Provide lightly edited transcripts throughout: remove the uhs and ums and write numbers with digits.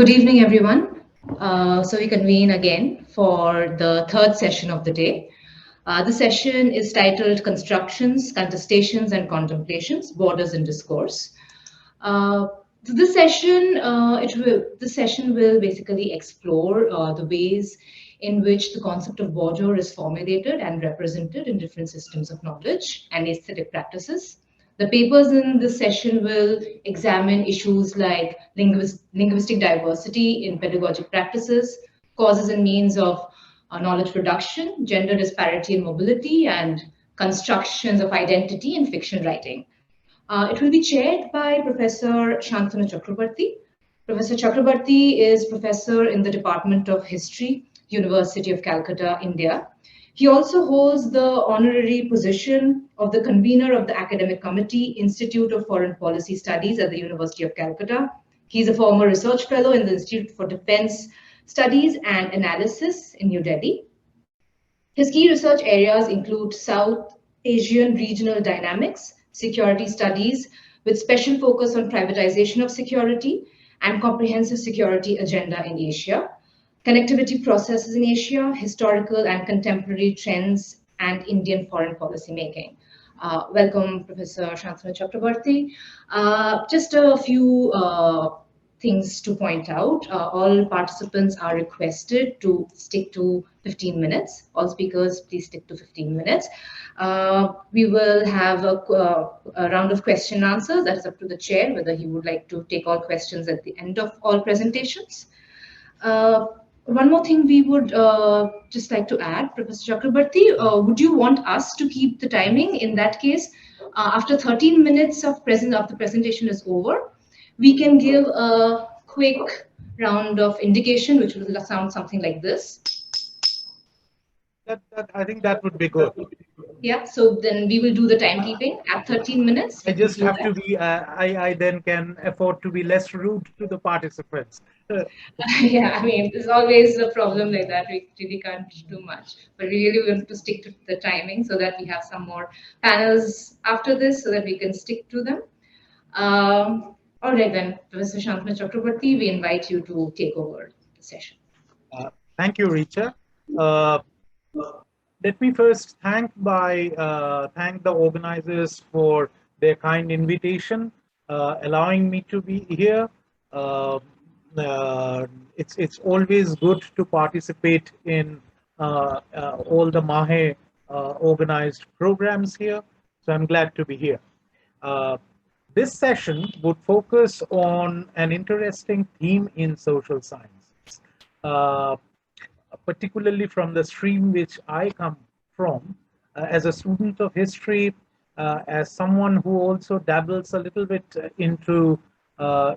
Good evening, everyone. So we convene again for the third session of the day. The session is titled Constructions, Contestations and Contemplations, Borders in Discourse. So this session will basically explore the ways in which the concept of border is formulated and represented in different systems of knowledge and aesthetic practices. The papers in this session will examine issues like linguistic diversity in pedagogic practices, causes and means of knowledge production, gender disparity in mobility, and constructions of identity in fiction writing. It will be chaired by Professor Shantanu Chakrabarti. Professor Chakrabarti is professor in the Department of History, University of Calcutta, India. He also holds the honorary position of the convener of the Academic Committee, Institute of Foreign Policy Studies at the University of Calcutta. He's a former research fellow in the Institute for Defense Studies and Analysis in New Delhi. His key research areas include South Asian regional dynamics, security studies with special focus on privatization of security and comprehensive security agenda in Asia, connectivity processes in Asia, historical and contemporary trends, and Indian foreign policy making. Welcome, Professor Shantanu Chakrabarti. Just a few things to point out. All participants are requested to stick to 15 minutes. All speakers, please stick to 15 minutes. We will have a round of question and answers. That's up to the chair, whether he would like to take all questions at the end of all presentations. One more thing we would just like to add, Professor Chakrabarti, would you want us to keep the timing? In that case, after 13 minutes of the presentation is over, we can give a quick round of indication, which will sound something like this. I think that would be good. Yeah, so then we will do the timekeeping at 13 minutes. I just have to be, I then can afford to be less rude to the participants. Yeah, I mean, there's always a problem like that. We really can't do much, but we really want to stick to the timing so that we have some more panels after this so that we can stick to them. All right, then, Professor Shantanu Chakrabarti, we invite you to take over the session. Thank you, Richa. Let me first thank the organizers for their kind invitation, allowing me to be here. It's always good to participate in all the MAHE organized programs here, so I'm glad to be here. This session would focus on an interesting theme in social sciences, particularly from the stream which I come from, as a student of history, as someone who also dabbles a little bit into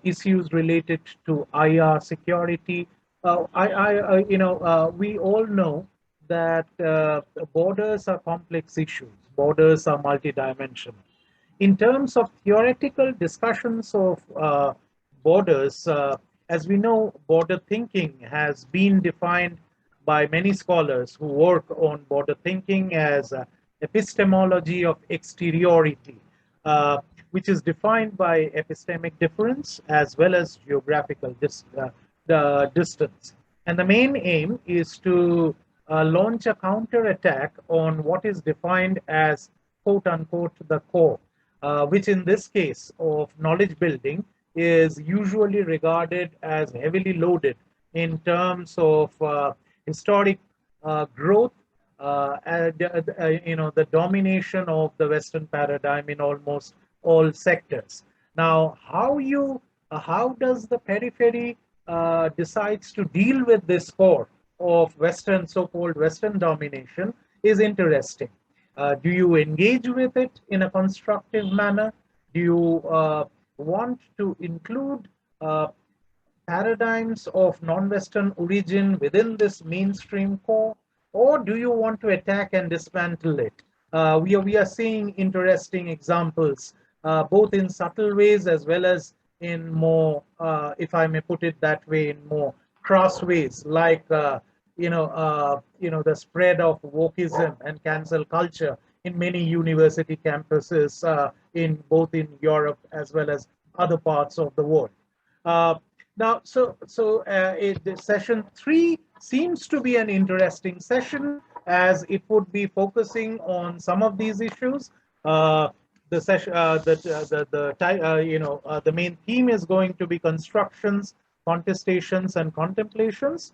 issues related to IR security. We all know that borders are complex issues. Borders are multidimensional. In terms of theoretical discussions of borders, as we know, border thinking has been defined by many scholars who work on border thinking as epistemology of exteriority, which is defined by epistemic difference as well as geographical distance. And the main aim is to launch a counterattack on what is defined as quote unquote the core, which in this case of knowledge building is usually regarded as heavily loaded in terms of historic growth, the domination of the Western paradigm in almost all sectors. Now, how does the periphery decides to deal with this core of Western, so-called Western domination is interesting. Do you engage with it in a constructive manner? Do you want to include paradigms of non-Western origin within this mainstream core, or do you want to attack and dismantle it? We are seeing interesting examples, both in subtle ways as well as in more, if I may put it that way, in more crass ways, like the spread of wokeism and cancel culture in many university campuses, in both in Europe as well as other parts of the world. Now, the session 3 seems to be an interesting session, as it would be focusing on some of these issues. The session, the main theme is going to be constructions, contestations, and contemplations,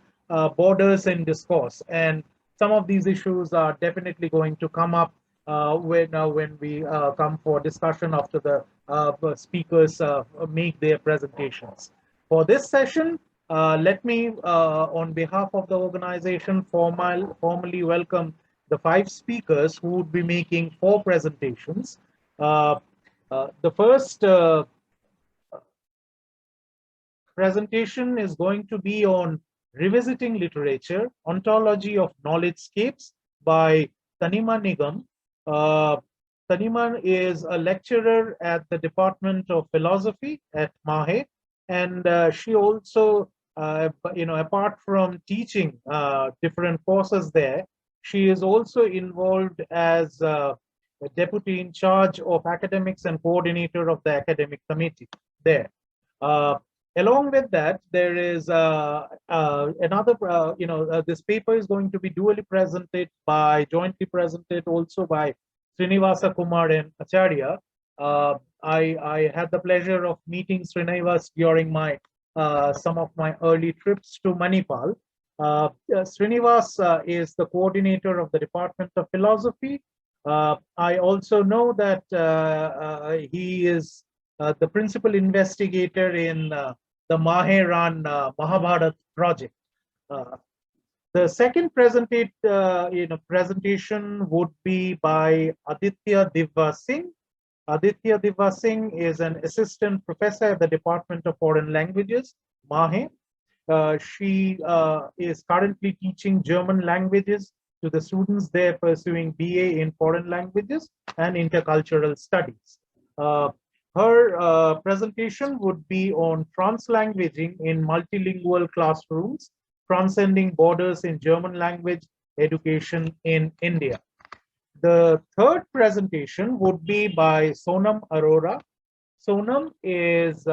borders and discourse, and some of these issues are definitely going to come up when we come for discussion after the speakers make their presentations. For this session, let me, on behalf of the organization, formally welcome the 5 speakers who would be making 4 presentations. The first presentation is going to be on Revisiting Literature, Ontology of Knowledgescapes by Tanima Nigam. Tanima is a lecturer at the Department of Philosophy at MAHE, and she also, apart from teaching different courses there, she is also involved as a deputy in charge of academics and coordinator of the academic committee there. Along with that, there is another, this paper is going to be jointly presented also by Srinivasa, Kumar, and Acharya. I had the pleasure of meeting Srinivasa during some of my early trips to Manipal. Srinivasa is the coordinator of the Department of Philosophy. I also know that he is the principal investigator in the MAHE run Mahabharat project. The second presentation would be by Aditya Divya Singh. Aditya Divya Singh is an assistant professor at the Department of Foreign Languages, MAHE. She is currently teaching German languages to the students there pursuing BA in Foreign Languages and Intercultural Studies. Her presentation would be on translanguaging in multilingual classrooms, transcending borders in German language education in India. The third presentation would be by Sonam Arora. Sonam is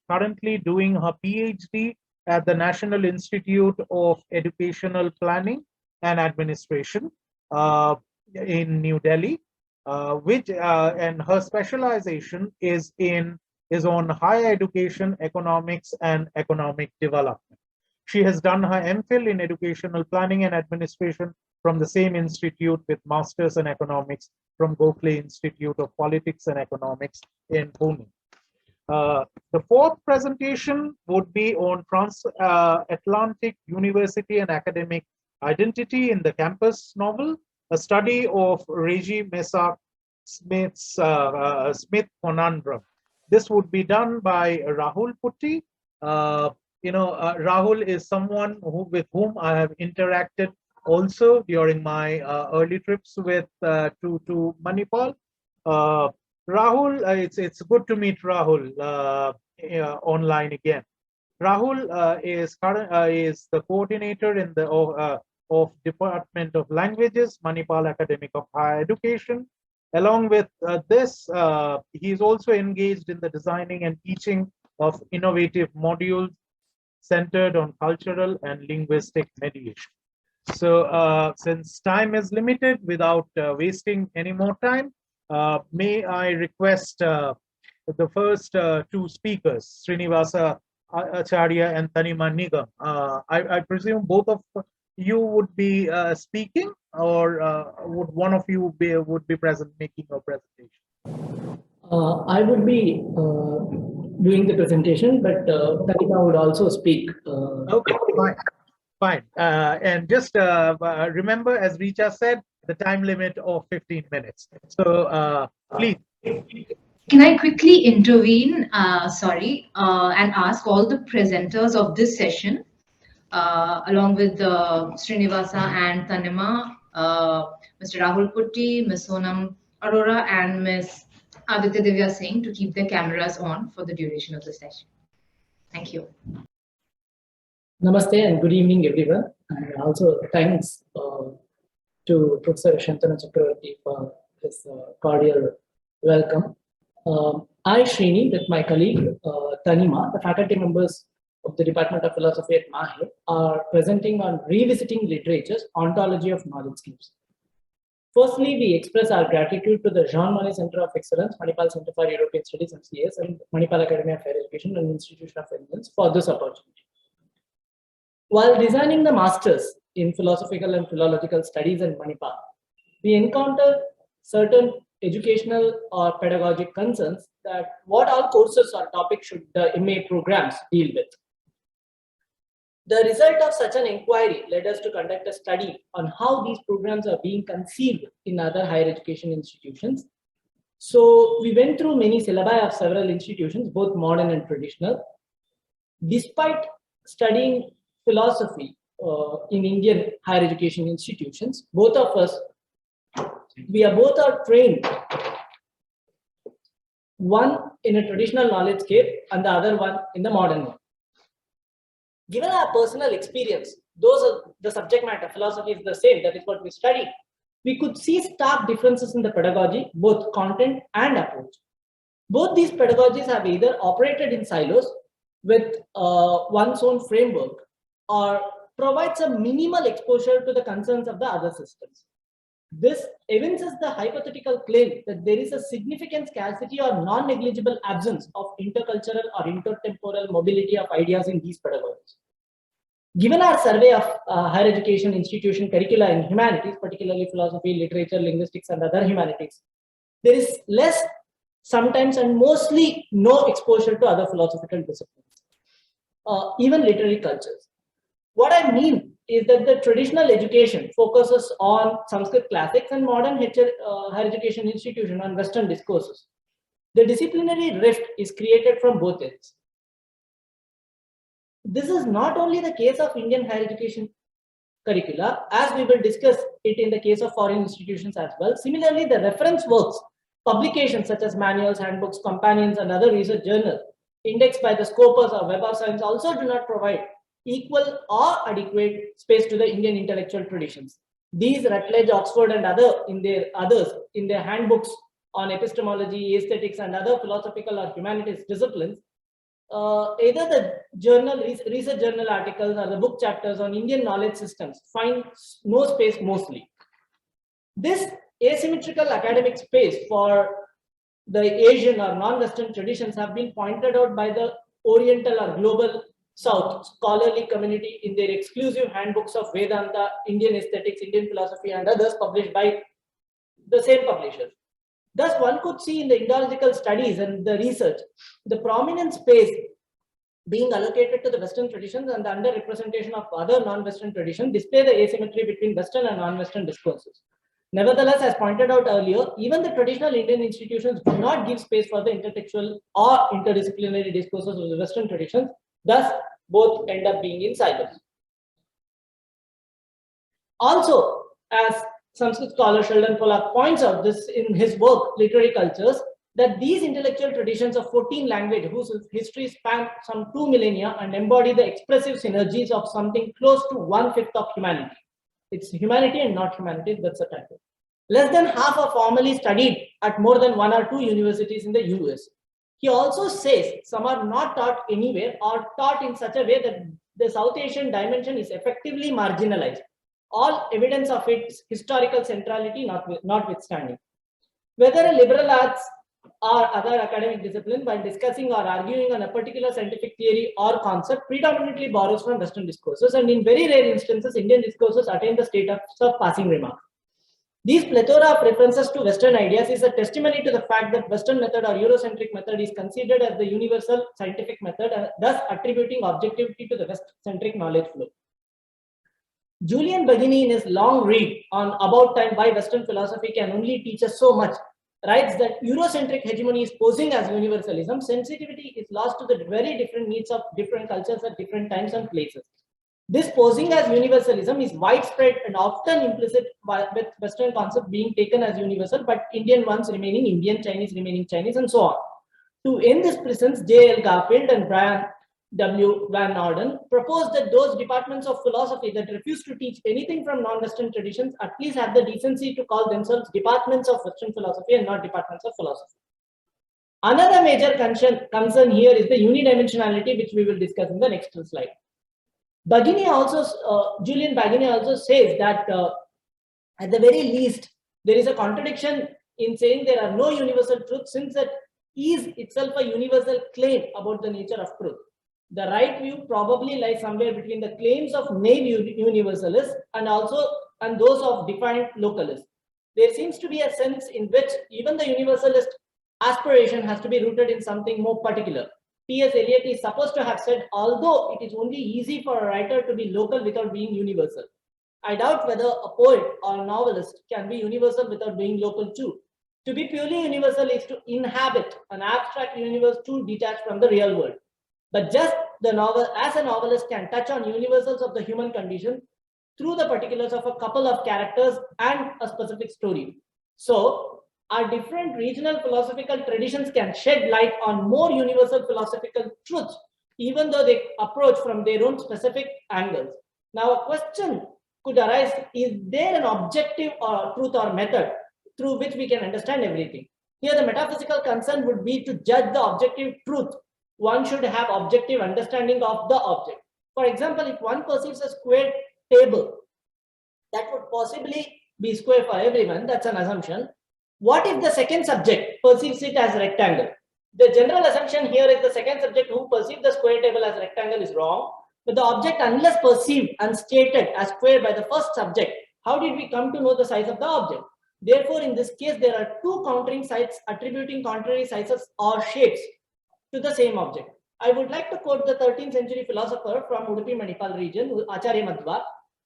currently doing her PhD at the National Institute of Educational Planning and Administration in New Delhi. And her specialization is on higher education, economics, and economic development. She has done her MPhil in educational planning and administration from the same institute, with masters in economics from Gokhale Institute of Politics and Economics in Pune. The fourth presentation would be on Transatlantic University and Academic Identity in the Campus Novel, a study of Reggie Mesa Smith's Smith conundrum. This would be done by Rahul Putty. Rahul is someone with whom I have interacted also during my early trips to Manipal. Rahul, it's good to meet Rahul online again. Rahul is the coordinator in the of Department of Languages, Manipal Academic of Higher Education. Along with this, he is also engaged in the designing and teaching of innovative modules centered on cultural and linguistic mediation. So since time is limited, without wasting any more time, may I request the first 2 speakers, Srinivasa, Acharya, and Tanima Nigam. I presume both of you would be speaking, or would one of you would be present making a presentation? I would be doing the presentation, but Tanima would also speak. Okay, fine. And just remember, as Richa said, the time limit of 15 minutes. So please. Can I quickly intervene, and ask all the presenters of this session, along with Srinivasa and Tanima, Mr. Rahul Putty, Ms. Sonam Arora, and Ms. Aditya Divya Singh, to keep their cameras on for the duration of the session. Thank you. Namaste and good evening, everyone. And also thanks to Professor Shantanu Chakrabarti for his cordial welcome. I, Srini, with my colleague Tanima, the faculty members of the Department of Philosophy at MAHE are presenting on revisiting literature's ontology of knowledge schemes. Firstly, we express our gratitude to the Jean Monnet Center of Excellence, Manipal Center for European Studies, MCES, and Manipal Academy of Higher Education and Institution of Excellence for this opportunity. While designing the Masters in Philosophical and Philological Studies in Manipal, we encountered certain educational or pedagogic concerns that what all courses or topics should the MA programs deal with. The result of such an inquiry led us to conduct a study on how these programs are being conceived in other higher education institutions. So we went through many syllabi of several institutions, both modern and traditional. Despite studying philosophy in Indian higher education institutions, both of us, we are both trained, one in a traditional knowledge scape and the other one in the modern one. Given our personal experience, those are the subject matter, philosophy is the same, that is what we study. We could see stark differences in the pedagogy, both content and approach. Both these pedagogies have either operated in silos with one's own framework or provide some minimal exposure to the concerns of the other systems. This evinces the hypothetical claim that there is a significant scarcity or non-negligible absence of intercultural or intertemporal mobility of ideas in these pedagogies. Given our survey of higher education institution curricula in humanities, particularly philosophy, literature, linguistics, and other humanities, there is less, sometimes and mostly no exposure to other philosophical disciplines, even literary cultures. What I mean is that the traditional education focuses on Sanskrit classics and modern higher education institution on Western discourses. The disciplinary rift is created from both ends. This is not only the case of Indian higher education curricula, as we will discuss it in the case of foreign institutions as well. Similarly, the reference works, publications such as manuals, handbooks, companions, and other research journals indexed by the Scopus or Web of Science also do not provide equal or adequate space to the Indian intellectual traditions. These Rutledge, Oxford, and others in their handbooks on epistemology, aesthetics, and other philosophical or humanities disciplines, either the research journal articles or the book chapters on Indian knowledge systems find no space mostly. This asymmetrical academic space for the Asian or non-Western traditions have been pointed out by the Oriental or Global South scholarly community in their exclusive handbooks of Vedanta, Indian aesthetics, Indian philosophy, and others published by the same publishers. Thus, one could see in the Indological studies and the research, the prominent space being allocated to the Western traditions and the underrepresentation of other non-Western traditions display the asymmetry between Western and non-Western discourses. Nevertheless, as pointed out earlier, even the traditional Indian institutions do not give space for the intellectual or interdisciplinary discourses of the Western traditions. Thus, both end up being in silos. Also, as Sanskrit scholar Sheldon Pollock points out this in his work, Literary Cultures, that these intellectual traditions of 14 languages whose history span some 2 millennia and embody the expressive synergies of something close to 1/5 of humanity. It's humanity and not humanity, that's the title. Less than half are formally studied at more than 1 or 2 universities in the US. He also says some are not taught anywhere or taught in such a way that the South Asian dimension is effectively marginalized, all evidence of its historical centrality notwithstanding. Whether a liberal arts or other academic discipline, while discussing or arguing on a particular scientific theory or concept, predominantly borrows from Western discourses, and in very rare instances, Indian discourses attain the status of passing remark. These plethora of references to Western ideas is a testimony to the fact that Western method or Eurocentric method is considered as the universal scientific method, and thus attributing objectivity to the West-centric knowledge flow. Julian Baggini, in his long read on About Time Why Western Philosophy Can Only Teach Us So Much, writes that Eurocentric hegemony is posing as universalism. Sensitivity is lost to the very different needs of different cultures at different times and places. This posing as universalism is widespread and often implicit with Western concepts being taken as universal, but Indian ones remaining Indian, Chinese remaining Chinese, and so on. To end this presence, J.L. Garfield and Brian W. Van Orden proposed that those departments of philosophy that refuse to teach anything from non-Western traditions at least have the decency to call themselves departments of Western philosophy and not departments of philosophy. Another major concern here is the unidimensionality, which we will discuss in the next slide. Julian Baggini also says that at the very least, there is a contradiction in saying there are no universal truths, since that is itself a universal claim about the nature of truth. The right view probably lies somewhere between the claims of naive universalists and those of defined localists. There seems to be a sense in which even the universalist aspiration has to be rooted in something more particular. T.S. Eliot is supposed to have said, although it is only easy for a writer to be local without being universal. I doubt whether a poet or a novelist can be universal without being local too. To be purely universal is to inhabit an abstract universe too detached from the real world. But just as a novelist can touch on universals of the human condition through the particulars of a couple of characters and a specific story. So, our different regional philosophical traditions can shed light on more universal philosophical truths, even though they approach from their own specific angles. Now, a question could arise, is there an objective truth or method through which we can understand everything? Here, the metaphysical concern would be to judge the objective truth. One should have objective understanding of the object. For example, if one perceives a square table, that would possibly be square for everyone, that's an assumption. What if the second subject perceives it as rectangle? The general assumption here is the second subject who perceives the square table as rectangle is wrong, but the object, unless perceived and stated as square by the first subject, how did we come to know the size of the object? Therefore, in this case, there are two countering sides attributing contrary sizes or shapes to the same object. I would like to quote the 13th century philosopher from Udupi Manipal region, Acharya Madhva.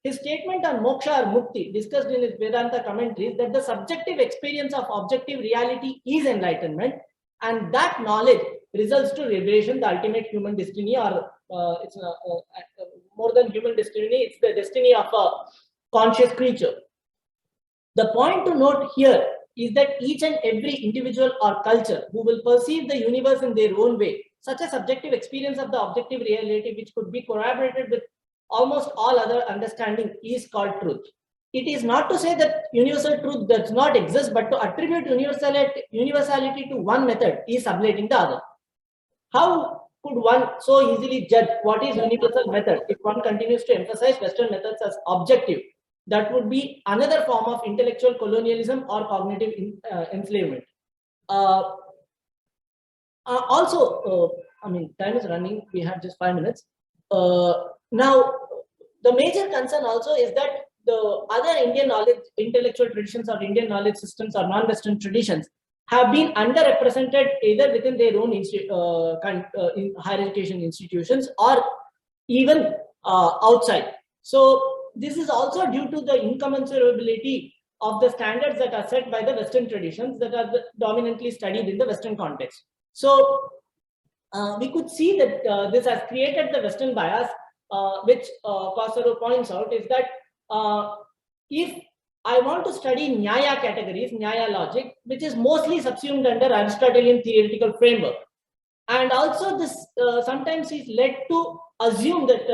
His statement on moksha or mukti, discussed in his Vedanta commentaries, that the subjective experience of objective reality is enlightenment, and that knowledge results to liberation, the ultimate human destiny, or it's more than human destiny, it's the destiny of a conscious creature. The point to note here is that each and every individual or culture who will perceive the universe in their own way, such a subjective experience of the objective reality, which could be corroborated with almost all other understanding, is called truth. It is not to say that universal truth does not exist, but to attribute universality to one method is sublating the other. How could one so easily judge what is universal method if one continues to emphasize Western methods as objective? That would be another form of intellectual colonialism or cognitive enslavement. I mean, time is running. We have just 5 minutes. Now, the major concern also is that the other Indian knowledge, intellectual traditions or Indian knowledge systems or non-Western traditions have been underrepresented either within their own higher education institutions or even outside. So this is also due to the incommensurability of the standards that are set by the Western traditions that are dominantly studied in the Western context. So we could see that this has created the Western bias, which Pasaro points out, is that if I want to study Nyaya categories, Nyaya logic, which is mostly subsumed under Aristotelian theoretical framework, and also this sometimes is led to assume that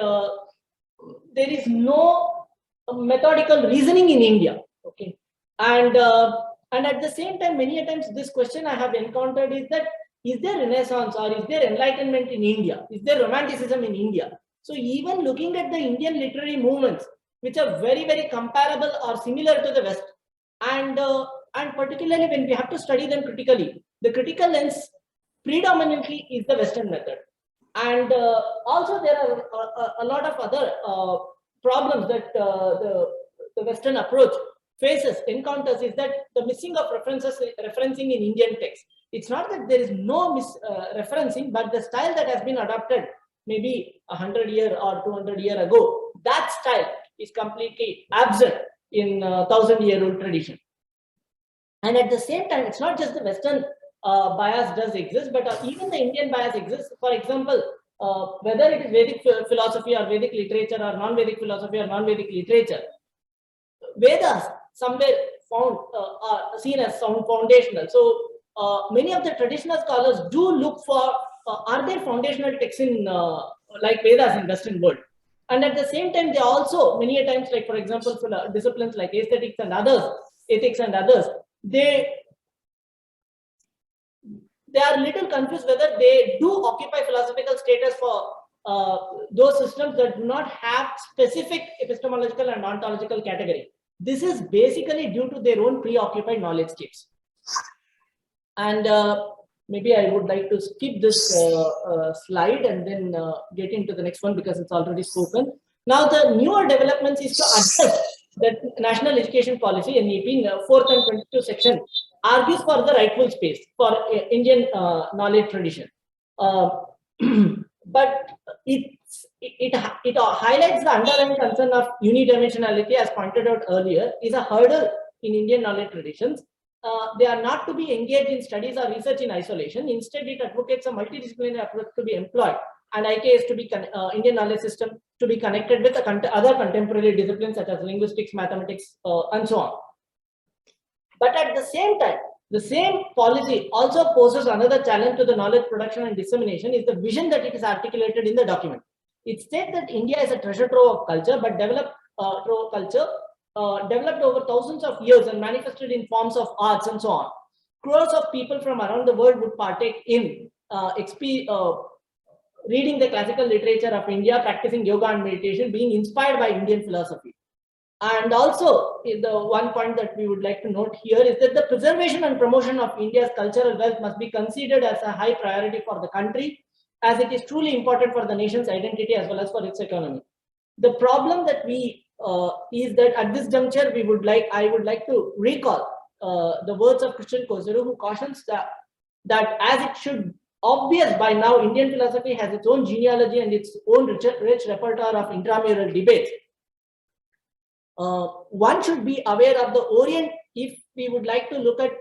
there is no methodical reasoning in India. Okay, and at the same time, many a times this question I have encountered is that, is there Renaissance or is there Enlightenment in India? Is there Romanticism in India? So even looking at the Indian literary movements, which are very, very comparable or similar to the West, and particularly when we have to study them critically, the critical lens predominantly is the Western method. And also there are a lot of other problems that the Western approach encounters, is that the missing of referencing in Indian text. It's not that there is no referencing, but the style that has been adopted maybe 100 years or 200 years ago, that style is completely absent in 1,000-year-old tradition. And at the same time, it's not just the Western bias does exist, but even the Indian bias exists. For example, whether it is Vedic philosophy or Vedic literature or non-Vedic philosophy or non-Vedic literature, Vedas somewhere found are seen as sound foundational. So many of the traditional scholars do look for are there foundational texts in like Vedas in Western world, and at the same time they also many a times, like for example disciplines like aesthetics and others, ethics and others, they they are little confused whether they do occupy philosophical status for those systems that do not have specific epistemological and ontological category. This is basically due to their own preoccupied knowledge scapes. And maybe I would like to skip this slide and then get into the next one because it's already spoken. Now, the newer developments is to address the national education policy, NEP, in 4th and 22 section, argues for the rightful space for Indian knowledge tradition. But it highlights the underlying concern of unidimensionality, as pointed out earlier, is a hurdle in Indian knowledge traditions. They are not to be engaged in studies or research in isolation. Instead, it advocates a multidisciplinary approach to be employed, and IKS to be Indian knowledge system to be connected with other contemporary disciplines such as linguistics, mathematics, and so on. But at the same time, the same policy also poses another challenge to the knowledge production and dissemination, is the vision that it is articulated in the document. It states that India is a treasure trove of culture, but developed over thousands of years and manifested in forms of arts and so on. Crores of people from around the world would partake in reading the classical literature of India, practicing yoga and meditation, being inspired by Indian philosophy. And also, the one point that we would like to note here is that the preservation and promotion of India's cultural wealth must be considered as a high priority for the country, as it is truly important for the nation's identity as well as for its economy. The problem that we is that at this juncture, I would like to recall the words of Christian Koseru, who cautions that as it should obvious by now, Indian philosophy has its own genealogy and its own rich repertoire of intramural debates. One should be aware of the Orient if we would like to look at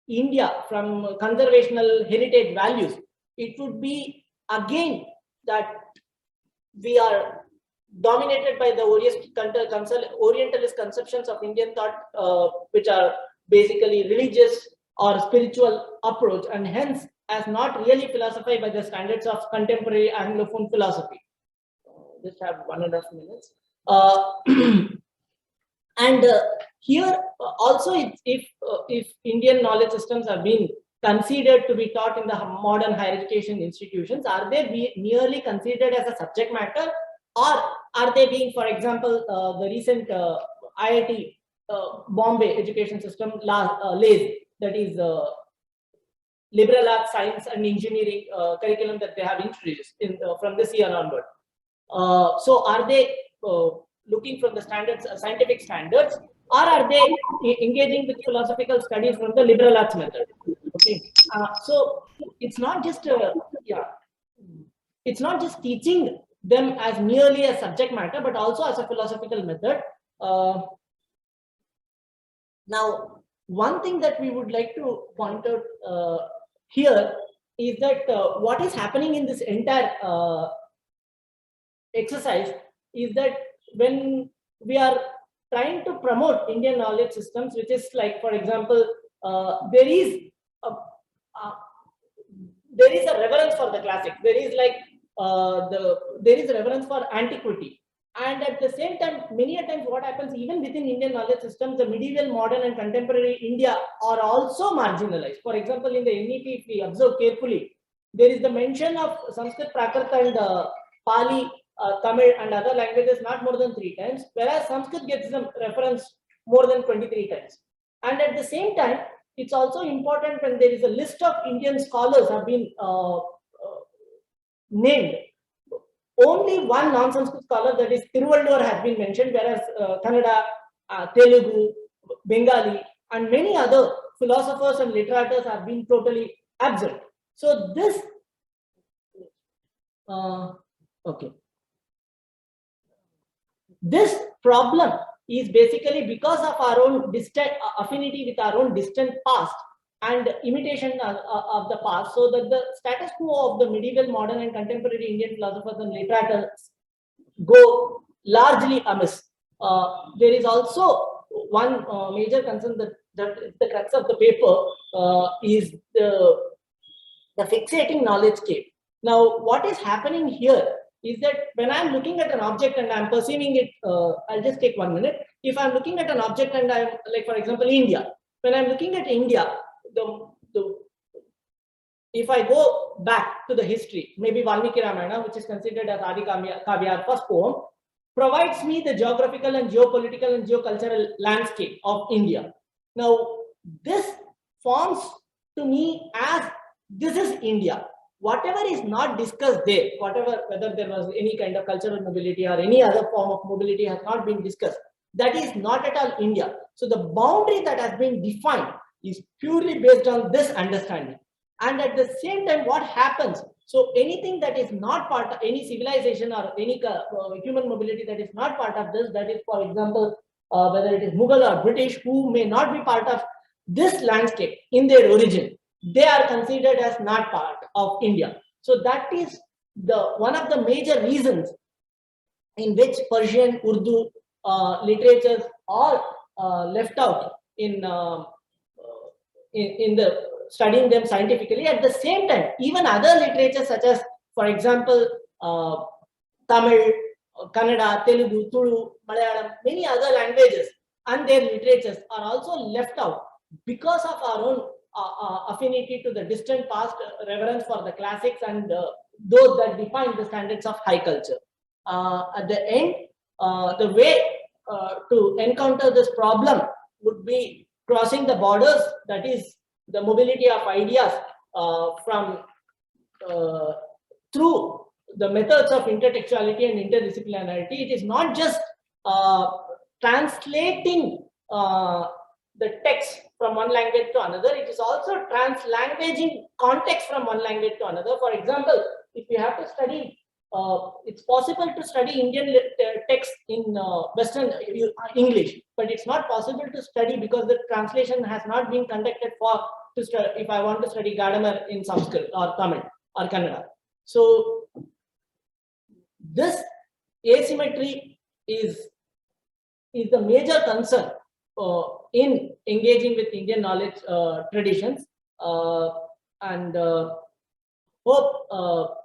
India from conservational heritage values. It would be again that we are dominated by the Orientalist conceptions of Indian thought, which are basically religious or spiritual approach, and hence as not really philosophized by the standards of contemporary Anglophone philosophy. Just have 1.5 minutes. And here also, if Indian knowledge systems are being considered to be taught in the modern higher education institutions, are they merely considered as a subject matter, or are they being, for example, the recent IIT Bombay education system, LAIS, that is liberal arts, science and engineering curriculum that they have introduced from this year onward. So are they looking from the standards, scientific standards, or are they engaging with philosophical studies from the liberal arts method? Okay, so it's not just it's not just teaching them as merely a subject matter, but also as a philosophical method. Now, one thing that we would like to point out here is that what is happening in this entire exercise is that when we are trying to promote Indian knowledge systems, which is like, for example, there is a reverence for the classics. There is like there is a reverence for antiquity, and at the same time, many a times what happens even within Indian knowledge systems, the medieval, modern, and contemporary India are also marginalized. For example, in the NEP, if we observe carefully, there is the mention of Sanskrit, Prakrit, and Pali, Tamil, and other languages not more than 3 times, whereas Sanskrit gets the reference more than 23 times. And at the same time, it's also important when there is a list of Indian scholars have been named. Only one non-Sanskrit scholar, that is Tiruvalluvar, has been mentioned, whereas Kannada, Telugu, Bengali, and many other philosophers and literators have been totally absent. So this, okay. This problem is basically because of our own distant affinity with our own distant past and imitation of the past, so that the status quo of the medieval, modern, and contemporary Indian philosophers and literators go largely amiss. There is also one major concern that the crux of the paper is the fixating knowledge scape. Now, what is happening here is that when I'm looking at an object and I'm perceiving it, I'll just take 1 minute. If I'm looking at an object and I'm, like, for example, India, when I'm looking at India, if I go back to the history, maybe Valmiki Ramayana, which is considered as Adi Kavya, first poem, provides me the geographical and geopolitical and geocultural landscape of India. Now, this forms to me as this is India. Whatever is not discussed there, whatever, whether there was any kind of cultural mobility or any other form of mobility has not been discussed, that is not at all India. So the boundary that has been defined is purely based on this understanding. And at the same time, what happens? So anything that is not part of any civilization or any human mobility that is not part of this, that is, for example, whether it is Mughal or British, who may not be part of this landscape in their origin, they are considered as not part of India. So that is the one of the major reasons in which Persian, Urdu literatures are left out in the studying them scientifically. At the same time, even other literatures such as, for example, Tamil, Kannada, Telugu, Tulu, Malayalam, many other languages and their literatures are also left out because of our own affinity to the distant past, reverence for the classics and those that define the standards of high culture. At the end, the way to encounter this problem would be crossing the borders, that is the mobility of ideas from through the methods of intertextuality and interdisciplinarity. It is not just translating the text from one language to another, it is also translanguaging context from one language to another. For example, if you have to study, it's possible to study Indian text in Western English, but it's not possible to study because the translation has not been conducted for, if I want to study Gadamer in Sanskrit or Tamil or Kannada. So this asymmetry is the major concern in engaging with Indian knowledge traditions, and hope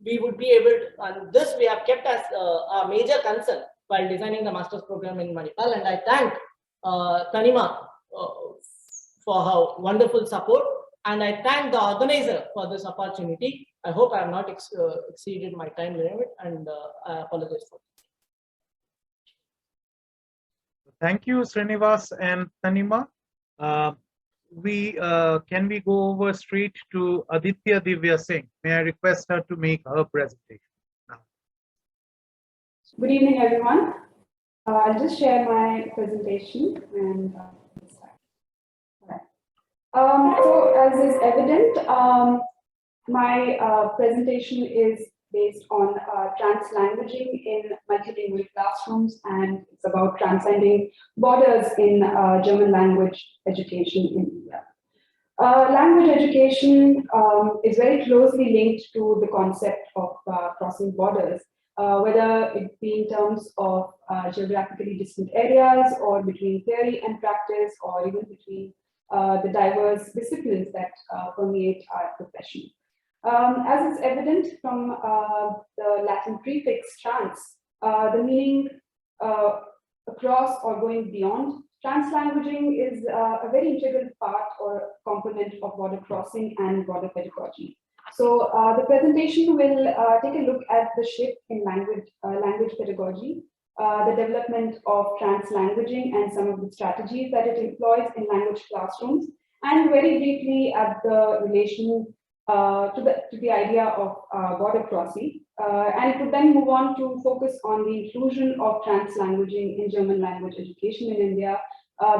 we would be able to, and this we have kept as a major concern while designing the master's program in Manipal. And I thank Tanima for her wonderful support, and I thank the organizer for this opportunity. I hope I have not exceeded my time limit, and I apologize for it. Thank you, Srinivas and Tanima. Can we go over straight to Aditya Divya Singh? May I request her to make her presentation now? Good evening, everyone. I'll just share my presentation and start. All right. So, as is evident, my presentation is based on translanguaging in multilingual classrooms, and it's about transcending borders in German language education in India. Language education is very closely linked to the concept of crossing borders, whether it be in terms of geographically distant areas, or between theory and practice, or even between the diverse disciplines that permeate our profession. As is evident from the Latin prefix trans, the meaning across or going beyond, translanguaging is a very integral part or component of border crossing and border pedagogy. So the presentation will take a look at the shift in language pedagogy, the development of translanguaging and some of the strategies that it employs in language classrooms, and very briefly at the relation to the idea of border crossing, and it would then move on to focus on the inclusion of translanguaging in German language education in India,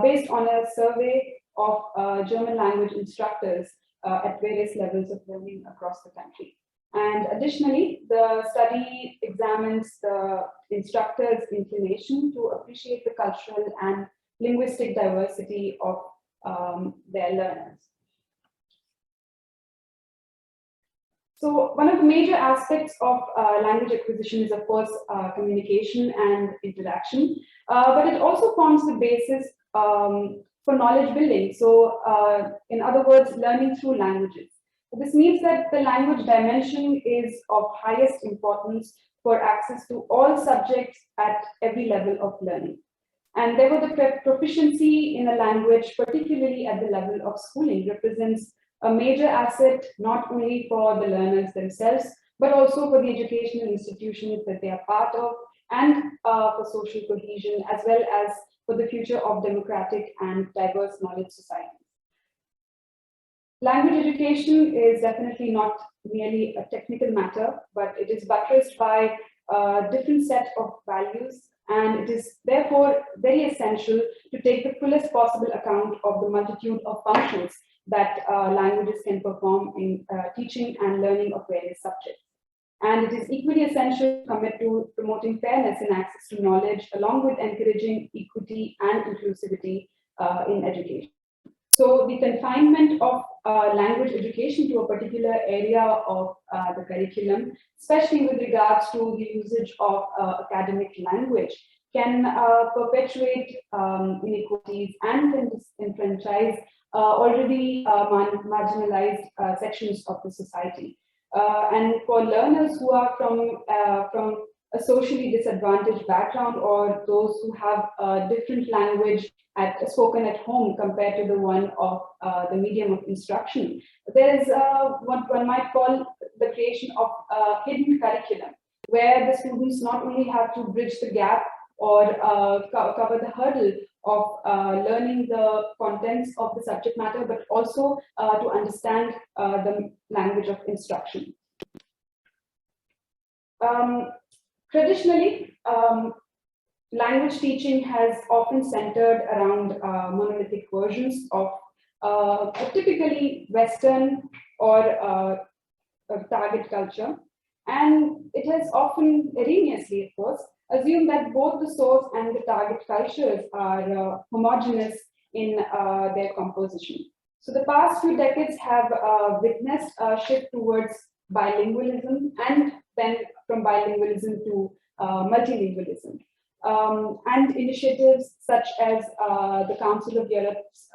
based on a survey of German language instructors at various levels of learning across the country. And additionally, the study examines the instructors' inclination to appreciate the cultural and linguistic diversity of their learners. So one of the major aspects of language acquisition is, of course, communication and interaction, but it also forms the basis for knowledge building. So in other words, learning through languages. This means that the language dimension is of highest importance for access to all subjects at every level of learning. And therefore, the proficiency in a language, particularly at the level of schooling, represents a major asset not only for the learners themselves, but also for the educational institutions that they are part of, and for social cohesion, as well as for the future of democratic and diverse knowledge societies. Language education is definitely not merely a technical matter, but it is buttressed by a different set of values, and it is therefore very essential to take the fullest possible account of the multitude of functions that languages can perform in teaching and learning of various subjects. And it is equally essential to commit to promoting fairness in access to knowledge, along with encouraging equity and inclusivity in education. So the confinement of language education to a particular area of the curriculum, especially with regards to the usage of academic language, can perpetuate inequalities and disenfranchise already marginalized sections of the society. And for learners who are from a socially disadvantaged background, or those who have a different language spoken at home compared to the one of the medium of instruction, there is what one might call the creation of a hidden curriculum, where the students not only have to bridge the gap or cover the hurdle of learning the contents of the subject matter, but also to understand the language of instruction. Traditionally, language teaching has often centered around monolithic versions of typically Western or target culture, and it has often erroneously, of course, assumed that both the source and the target cultures are homogeneous in their composition. So the past few decades have witnessed a shift towards bilingualism, and then from bilingualism to multilingualism. And initiatives such as the Council of Europe's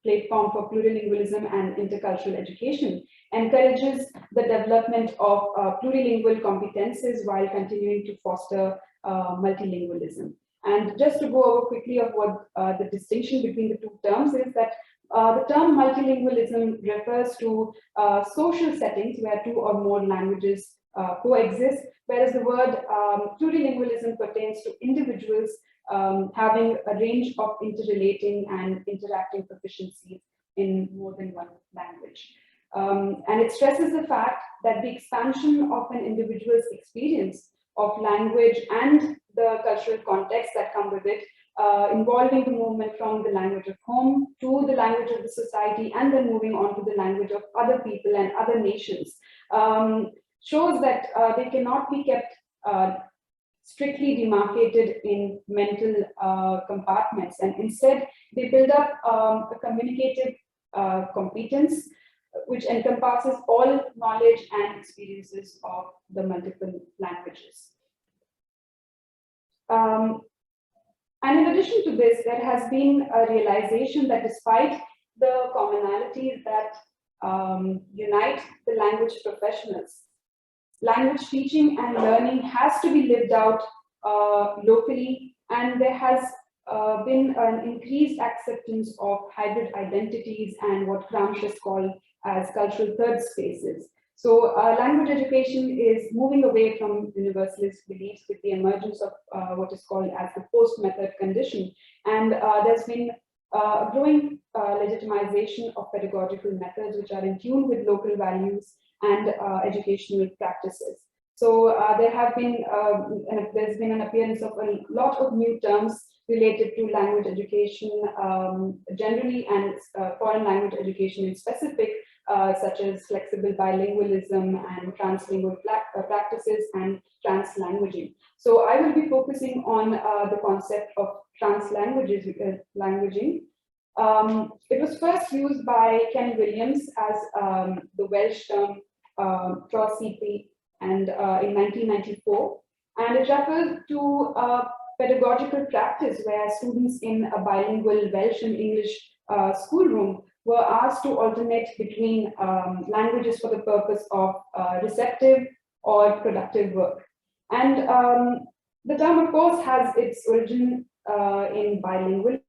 platform for plurilingualism and intercultural education encourages the development of plurilingual competences while continuing to foster multilingualism. And just to go over quickly of what the distinction between the two terms is that the term multilingualism refers to social settings where two or more languages coexist, whereas the word plurilingualism pertains to individuals having a range of interrelating and interacting proficiencies in more than one language. And it stresses the fact that the expansion of an individual's experience of language and the cultural context that come with it, involving the movement from the language of home to the language of the society, and then moving on to the language of other people and other nations, shows that they cannot be kept strictly demarcated in mental compartments, and instead they build up a communicative competence which encompasses all knowledge and experiences of the multiple languages. And in addition to this, there has been a realization that despite the commonalities that unite the language professionals, language teaching and learning has to be lived out locally, and there has been an increased acceptance of hybrid identities and what Gramsci called as cultural third spaces. So language education is moving away from universalist beliefs with the emergence of what is called as the post-method condition. And there's been a growing legitimization of pedagogical methods which are in tune with local values and educational practices. So there's been an appearance of a lot of new terms related to language education generally, and foreign language education in specific, such as flexible bilingualism and translingual practices and translanguaging. So I will be focusing on the concept of translanguaging. It was first used by Ken Williams as the Welsh term TROCP, and in 1994, and it refers to pedagogical practice where students in a bilingual Welsh and English schoolroom were asked to alternate between languages for the purpose of receptive or productive work. And the term, of course, has its origin in bilingualism,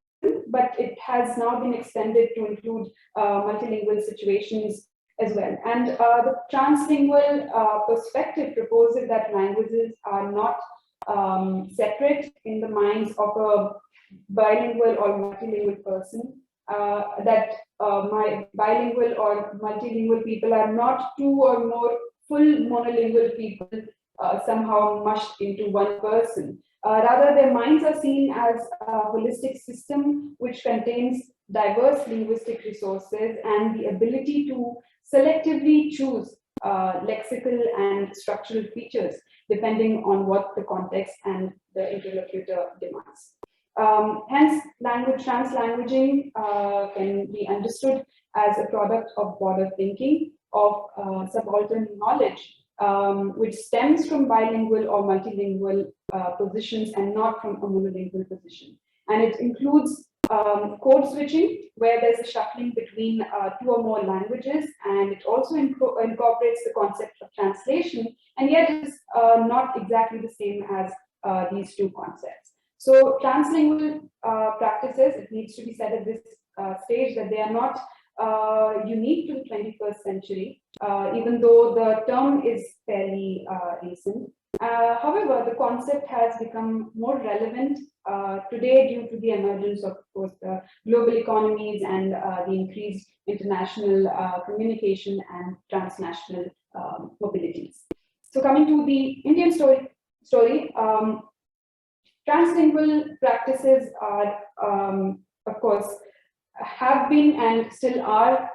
but it has now been extended to include multilingual situations as well. And the translingual perspective proposes that languages are not separate in the minds of a bilingual or multilingual person, that my bilingual or multilingual people are not two or more full monolingual people somehow mushed into one person. Rather, their minds are seen as a holistic system which contains diverse linguistic resources and the ability to selectively choose lexical and structural features depending on what the context and the interlocutor demands. Hence, translanguaging can be understood as a product of border thinking, of subaltern knowledge, which stems from bilingual or multilingual positions and not from a monolingual position. And it includes code switching, where there's a shuffling between two or more languages, and it also incorporates the concept of translation, and yet is not exactly the same as these two concepts. So translingual practices, it needs to be said at this stage that they are not unique to the 21st century, even though the term is fairly recent. However, the concept has become more relevant today due to the emergence of course, the global economies and the increased international communication and transnational mobilities. So coming to the Indian story, translingual practices are, of course, have been and still are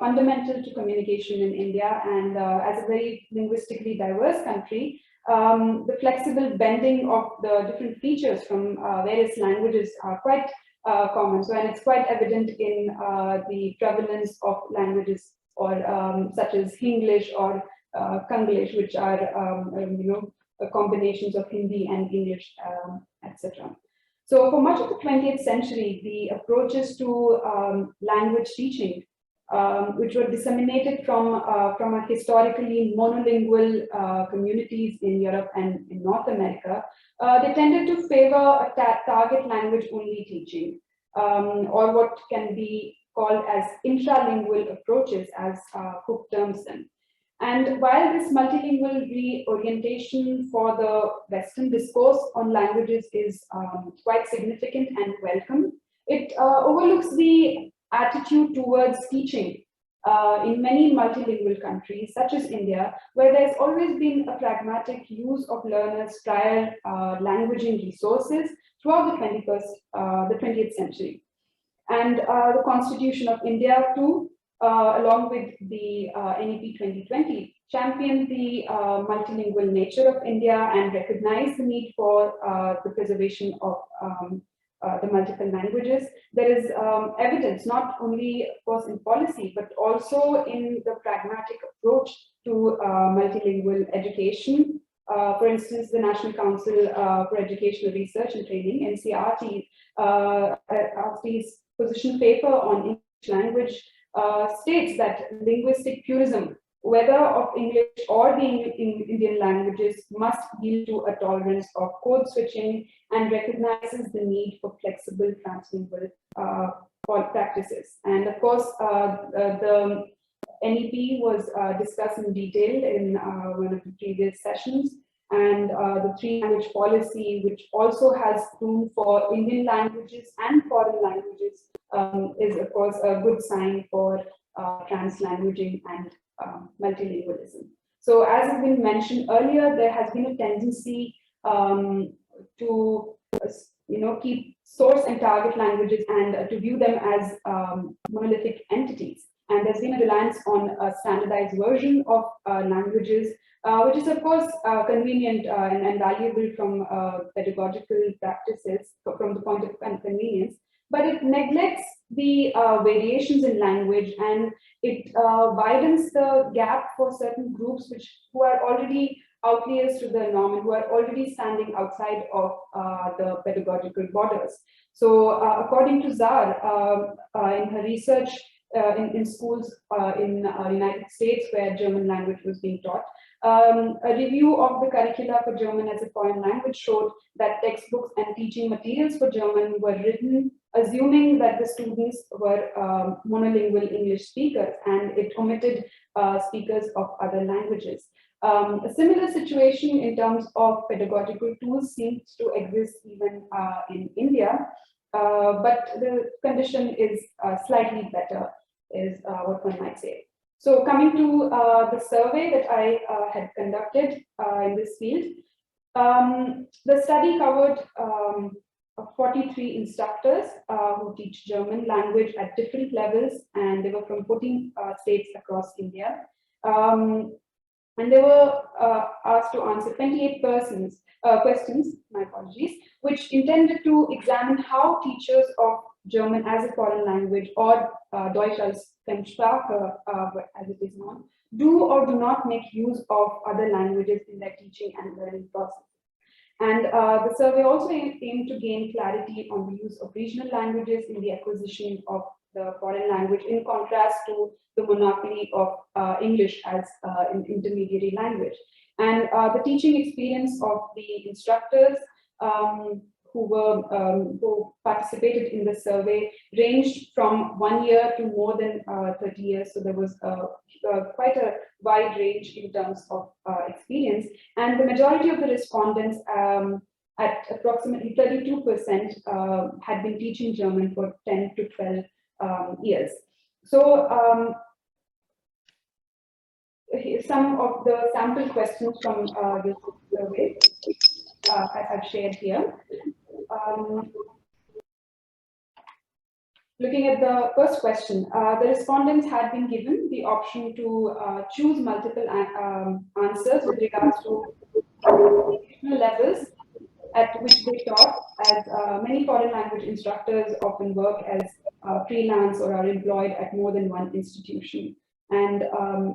fundamental to communication in India, and as a very linguistically diverse country, the flexible bending of the different features from various languages are quite common. So, and it's quite evident in the prevalence of languages or such as Hinglish or Kanglish, which are combinations of Hindi and English, etc. So for much of the 20th century, the approaches to language teaching, which were disseminated from a historically monolingual communities in Europe and in North America, they tended to favor a target language only teaching, or what can be called as intralingual approaches, as Cook terms them. And while this multilingual reorientation for the Western discourse on languages is quite significant and welcome, it overlooks the attitude towards teaching in many multilingual countries, such as India, where there's always been a pragmatic use of learners' prior languaging resources throughout the 20th century. And the Constitution of India, too, along with the NEP 2020, championed the multilingual nature of India and recognized the need for the preservation of the multiple languages. There is evidence, not only, of course, in policy, but also in the pragmatic approach to multilingual education. For instance, the National Council for Educational Research and Training, NCRT's position paper on English language states that linguistic purism, whether of English or the Indian languages, must yield to a tolerance of code switching and recognizes the need for flexible translingual practices. And of course, the NEP was discussed in detail in one of the previous sessions, and the three-language policy, which also has room for Indian languages and foreign languages, is of course a good sign for translanguaging and multilingualism. So as has been mentioned earlier, there has been a tendency to keep source and target languages and to view them as monolithic entities. And there's been a reliance on a standardized version of languages, which is of course convenient and valuable from pedagogical practices from the point of convenience, but it neglects the variations in language, and it widens the gap for certain groups who are already outliers to the norm and who are already standing outside of the pedagogical borders. So according to Zar, in her research in schools in United States where German language was being taught. A review of the curricula for German as a foreign language showed that textbooks and teaching materials for German were written assuming that the students were monolingual English speakers, and it omitted speakers of other languages. A similar situation in terms of pedagogical tools seems to exist even in India, but the condition is slightly better, is what one might say. So coming to the survey that I had conducted in this field, the study covered 43 instructors who teach German language at different levels, and they were from 14 states across India. And they were asked to answer 28 questions, my apologies, which intended to examine how teachers of German as a foreign language, or Deutsch als Fremdsprache, as it is known, do or do not make use of other languages in their teaching and learning process. And the survey also aimed to gain clarity on the use of regional languages in the acquisition of the foreign language, in contrast to the monopoly of English as an intermediary language. And the teaching experience of the instructors who participated in the survey ranged from 1 year to more than 30 years. So there was quite a wide range in terms of experience. And the majority of the respondents, at approximately 32%, had been teaching German for 10 to 12 years. So some of the sample questions from this survey I have shared here. Looking at the first question, the respondents had been given the option to choose multiple answers with regards to levels at which they taught, as many foreign language instructors often work as freelance or are employed at more than one institution. And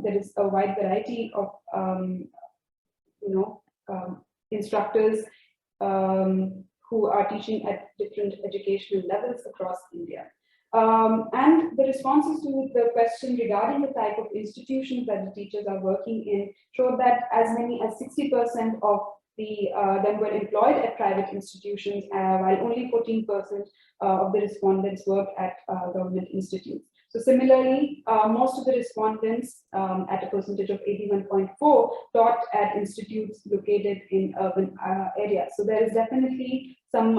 there is a wide variety of instructors who are teaching at different educational levels across India. And the responses to the question regarding the type of institutions that the teachers are working in showed that as many as 60% of them were employed at private institutions, while only 14% of the respondents worked at government institutes. So similarly, most of the respondents, at a percentage of 81.4, taught at institutes located in urban areas. So there is definitely some,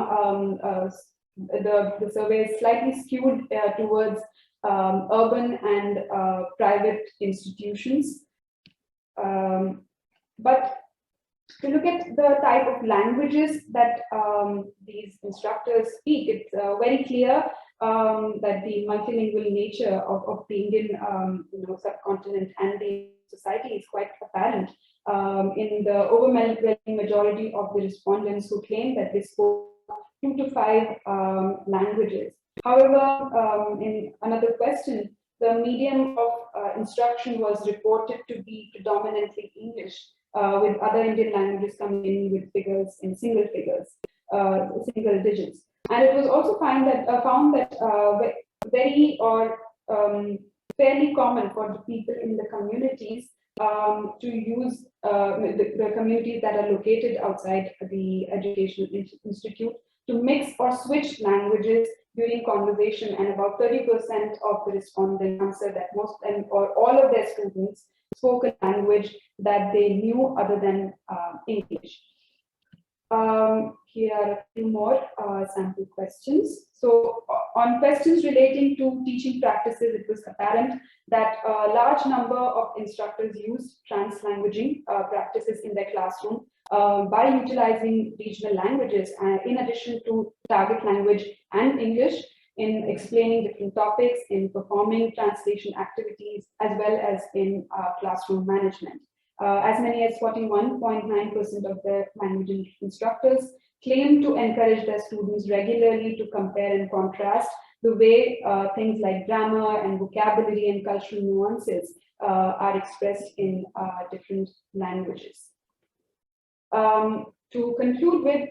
the survey is slightly skewed towards urban and private institutions. But to look at the type of languages that these instructors speak, it's very clear that the multilingual nature of the Indian subcontinent and the society is quite apparent in the overwhelming majority of the respondents who claim that they spoke 2 to 5 languages. However, in another question, the medium of instruction was reported to be predominantly English, with other Indian languages coming in with figures in single digits. And it was also found that very or fairly common for the people in the communities to use the communities that are located outside the educational institute to mix or switch languages during conversation, and about 30% of the respondents answered that most and or all of their students spoke a language that they knew other than English. Here are a few more sample questions. So on questions relating to teaching practices, it was apparent that a large number of instructors used translanguaging practices in their classroom by utilizing regional languages, in addition to target language and English, in explaining different topics, in performing translation activities, as well as in classroom management. As many as 41.9% of the language instructors claim to encourage their students regularly to compare and contrast the way things like grammar and vocabulary and cultural nuances are expressed in different languages. To conclude with,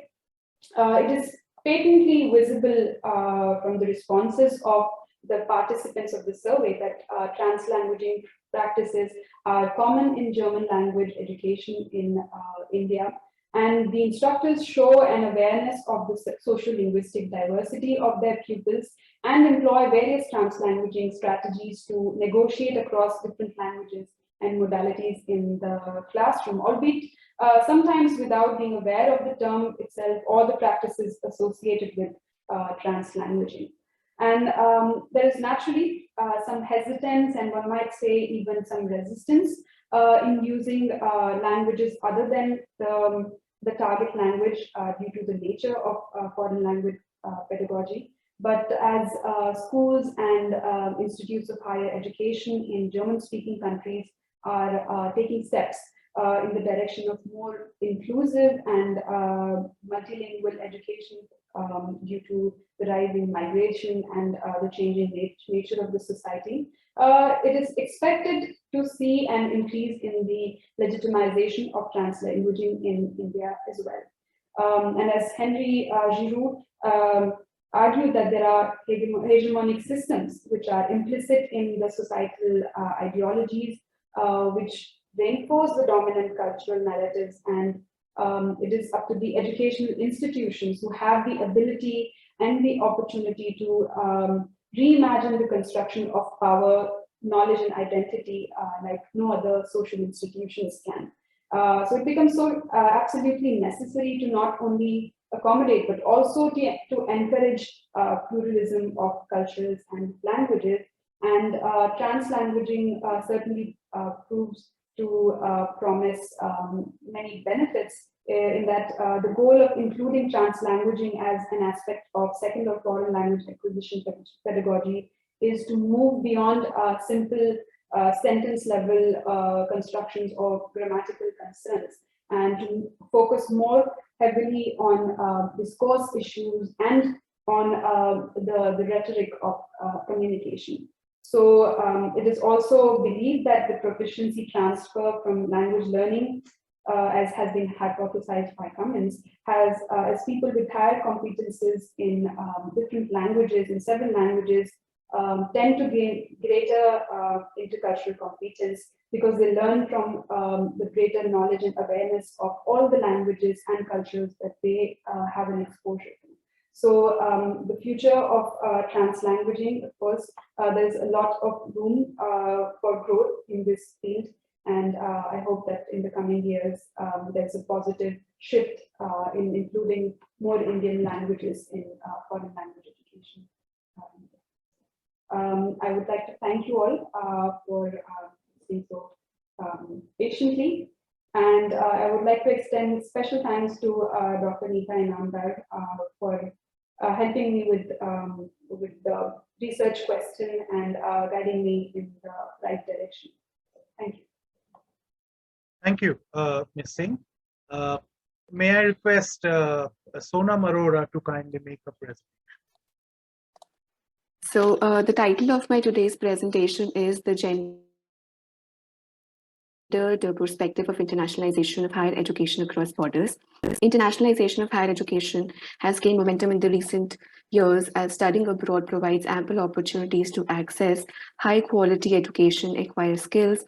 it is patently visible from the responses of the participants of the survey that translanguaging practices are common in German language education in India. And the instructors show an awareness of the social-linguistic diversity of their pupils and employ various translanguaging strategies to negotiate across different languages and modalities in the classroom, albeit sometimes without being aware of the term itself or the practices associated with translanguaging. And there is naturally some hesitance, and one might say even some resistance in using languages other than the target language due to the nature of foreign language pedagogy. But as schools and institutes of higher education in German-speaking countries are taking steps in the direction of more inclusive and multilingual education due to the rise in migration and the changing nature of the society, it is expected to see an increase in the legitimization of translanguaging in India as well. And as Henry Giroux argued that there are hegemonic systems which are implicit in the societal ideologies which reinforce the dominant cultural narratives, and it is up to the educational institutions who have the ability and the opportunity to reimagine the construction of power, knowledge, and identity like no other social institutions can. So it becomes so absolutely necessary to not only accommodate, but also to encourage pluralism of cultures and languages. And translanguaging certainly proves to promise many benefits in that the goal of including translanguaging as an aspect of second or foreign language acquisition pedagogy is to move beyond simple sentence level constructions or grammatical concerns, and to focus more heavily on discourse issues and on the rhetoric of communication. So it is also believed that the proficiency transfer from language learning, as has been hypothesized by Cummins, has as people with higher competences in different languages, in several languages, tend to gain greater intercultural competence because they learn from the greater knowledge and awareness of all the languages and cultures that they have an exposure to. So the future of translanguaging, of course, there's a lot of room for growth in this field. And I hope that in the coming years, there's a positive shift in including more Indian languages in foreign language education. I would like to thank you all for listening so patiently. And I would like to extend special thanks to Dr. Nita Inamdar for helping me with the research question and guiding me in the right direction. Thank you. Thank you, Ms. Singh. May I request Sonam Arora to kindly make a presentation? So the title of my today's presentation is The Perspective of Internationalization of Higher Education Across Borders. Internationalization of higher education has gained momentum in the recent years as studying abroad provides ample opportunities to access high quality education, acquire skills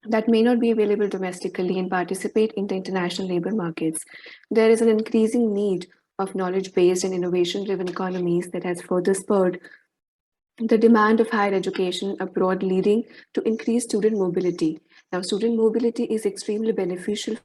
that may not be available domestically, and participate in the international labor markets. There is an increasing need of knowledge-based and innovation-driven economies that has further spurred the demand of higher education abroad, leading to increased student mobility. Now, student mobility is extremely beneficial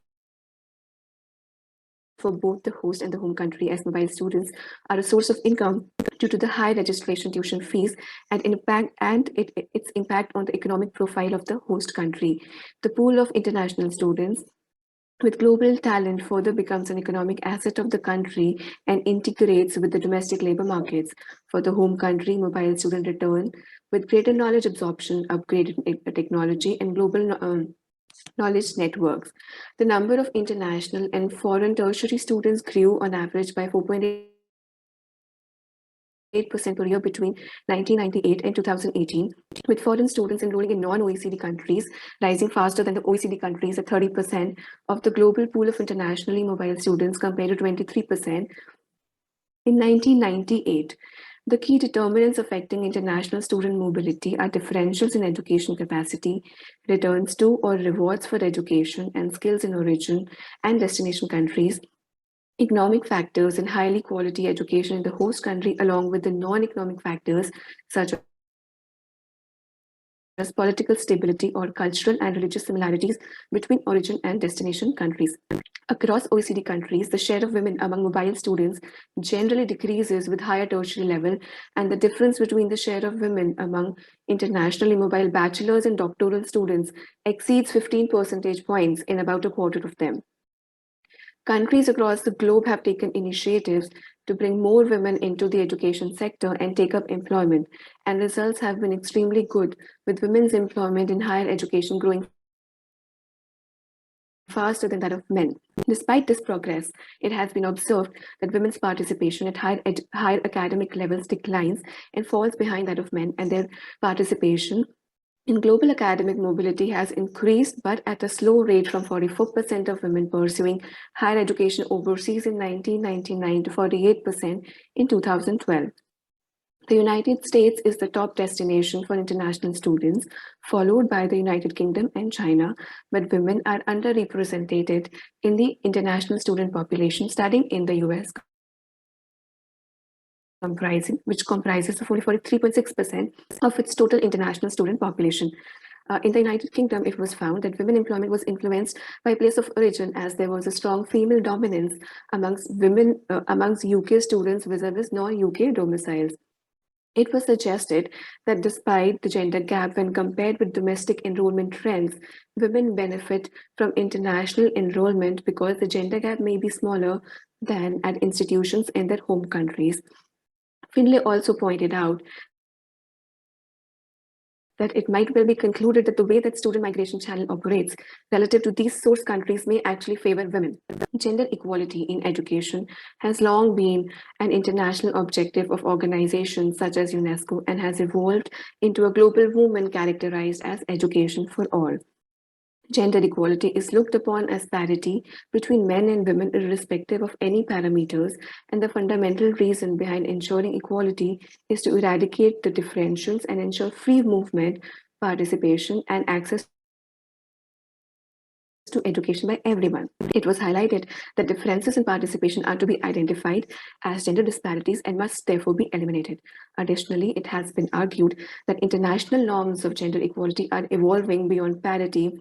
for both the host and the home country, as mobile students are a source of income due to the high registration tuition fees and its impact on the economic profile of the host country. The pool of international students with global talent further becomes an economic asset of the country and integrates with the domestic labor markets. For the home country, mobile student return with greater knowledge absorption, upgraded technology, and global knowledge networks. The number of international and foreign tertiary students grew on average by 4.8% per year between 1998 and 2018, with foreign students enrolling in non-OECD countries rising faster than the OECD countries at 30% of the global pool of internationally mobile students compared to 23% in 1998. The key determinants affecting international student mobility are differentials in education capacity, returns to or rewards for education, and skills in origin and destination countries, economic factors and highly quality education in the host country, along with the non-economic factors such as political stability or cultural and religious similarities between origin and destination countries. Across OECD countries, the share of women among mobile students generally decreases with higher tertiary level, and the difference between the share of women among internationally mobile bachelor's and doctoral students exceeds 15 percentage points in about a quarter of them. Countries across the globe have taken initiatives to bring more women into the education sector and take up employment, and results have been extremely good, with women's employment in higher education growing faster than that of men. Despite this progress, it has been observed that women's participation at higher academic levels declines and falls behind that of men, and their participation in global academic mobility has increased, but at a slow rate, from 44% of women pursuing higher education overseas in 1999 to 48% in 2012. The United States is the top destination for international students, followed by the United Kingdom and China, but women are underrepresented in the international student population studying in the US, which comprises the 43.6% of its total international student population. In the United Kingdom, it was found that women employment was influenced by place of origin, as there was a strong female dominance amongst UK students vis-a-vis non-UK domiciles. It was suggested that despite the gender gap when compared with domestic enrollment trends, women benefit from international enrollment because the gender gap may be smaller than at institutions in their home countries. Finlay also pointed out that it might well be concluded that the way that student migration channel operates relative to these source countries may actually favor women. Gender equality in education has long been an international objective of organizations such as UNESCO and has evolved into a global movement characterized as education for all. Gender equality is looked upon as parity between men and women irrespective of any parameters, and the fundamental reason behind ensuring equality is to eradicate the differentials and ensure free movement, participation, and access to education by everyone. It was highlighted that differences in participation are to be identified as gender disparities and must therefore be eliminated. Additionally, it has been argued that international norms of gender equality are evolving beyond parity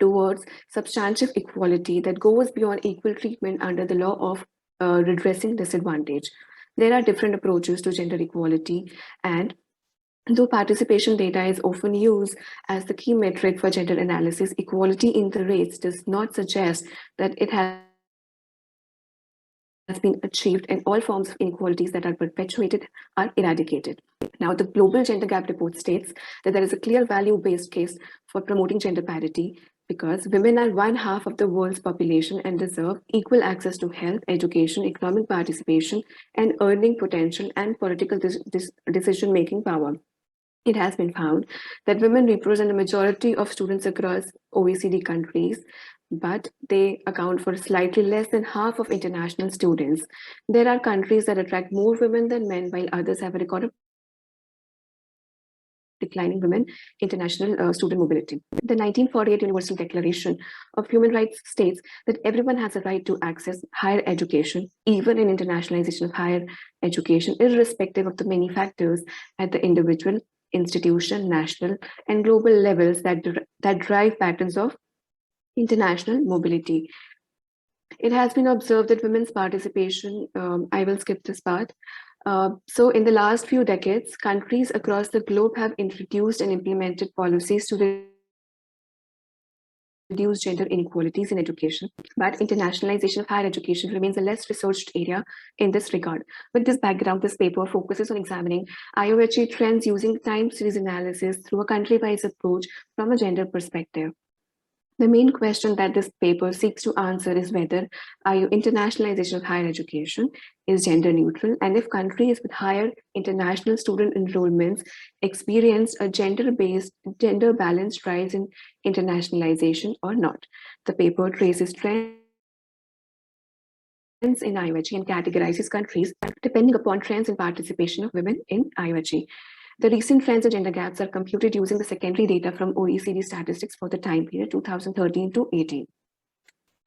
towards substantive equality that goes beyond equal treatment under the law of redressing disadvantage. There are different approaches to gender equality, and though participation data is often used as the key metric for gender analysis, equality in the rates does not suggest that it has been achieved, and all forms of inequalities that are perpetuated are eradicated. Now, the Global Gender Gap Report states that there is a clear value-based case for promoting gender parity because women are one half of the world's population and deserve equal access to health, education, economic participation, and earning potential and political decision-making power. It has been found that women represent a majority of students across OECD countries, but they account for slightly less than half of international students. There are countries that attract more women than men, while others have a record of declining women international student mobility. The 1948 Universal Declaration of Human Rights states that everyone has a right to access higher education, even in internationalization of higher education, irrespective of the many factors at the individual, institution, national, and global levels that drive patterns of international mobility. It has been observed that women's participation, I will skip this part. So in the last few decades, countries across the globe have introduced and implemented policies to reduce gender inequalities in education, but internationalization of higher education remains a less researched area in this regard. With this background, this paper focuses on examining IOHE trends using time series analysis through a country-wise approach from a gender perspective. The main question that this paper seeks to answer is whether internationalization of higher education is gender neutral, and if countries with higher international student enrollments experience a gender balanced rise in internationalization or not. The paper traces trends in IOHE and categorizes countries depending upon trends in participation of women in IOHE. The recent trends and gender gaps are computed using the secondary data from OECD statistics for the time period 2013 to 18.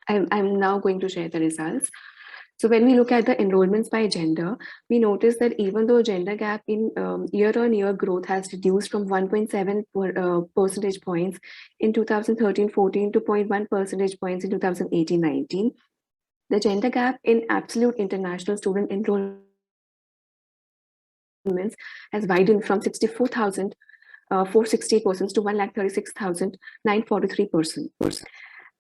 I'm now going to share the results. So when we look at the enrollments by gender, we notice that even though gender gap in year-on-year growth has reduced from 1.7 percentage points in 2013-14 to 0.1 percentage points in 2018-19, the gender gap in absolute international student enrollments has widened from 64,460 persons to 136,943 persons.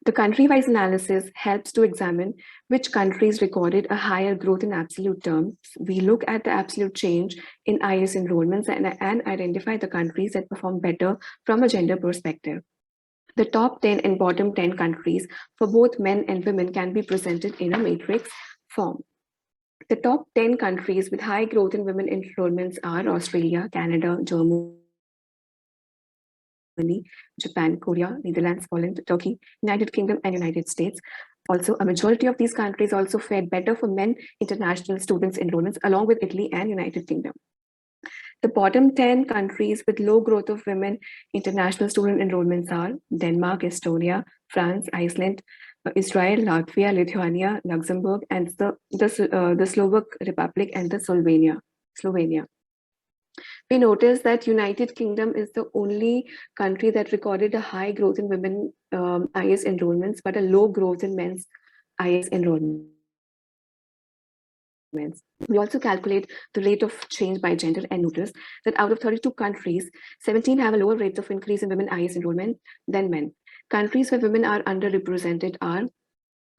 The country-wise analysis helps to examine which countries recorded a higher growth in absolute terms. We look at the absolute change in IS enrollments and identify the countries that perform better from a gender perspective. The top 10 and bottom 10 countries for both men and women can be presented in a matrix form. The top 10 countries with high growth in women enrollments are Australia, Canada, Germany, Japan, Korea, Netherlands, Poland, Turkey, United Kingdom, and United States. Also, a majority of these countries also fared better for men international students enrollments, along with Italy and United Kingdom. The bottom 10 countries with low growth of women international student enrollments are Denmark, Estonia, France, Iceland, Israel, Latvia, Lithuania, Luxembourg, and the Slovak Republic and the Slovenia. We notice that United Kingdom is the only country that recorded a high growth in women IS enrollments, but a low growth in men's IS enrollments. We also calculate the rate of change by gender and notice that out of 32 countries, 17 have a lower rate of increase in women IS enrollment than men. Countries where women are underrepresented are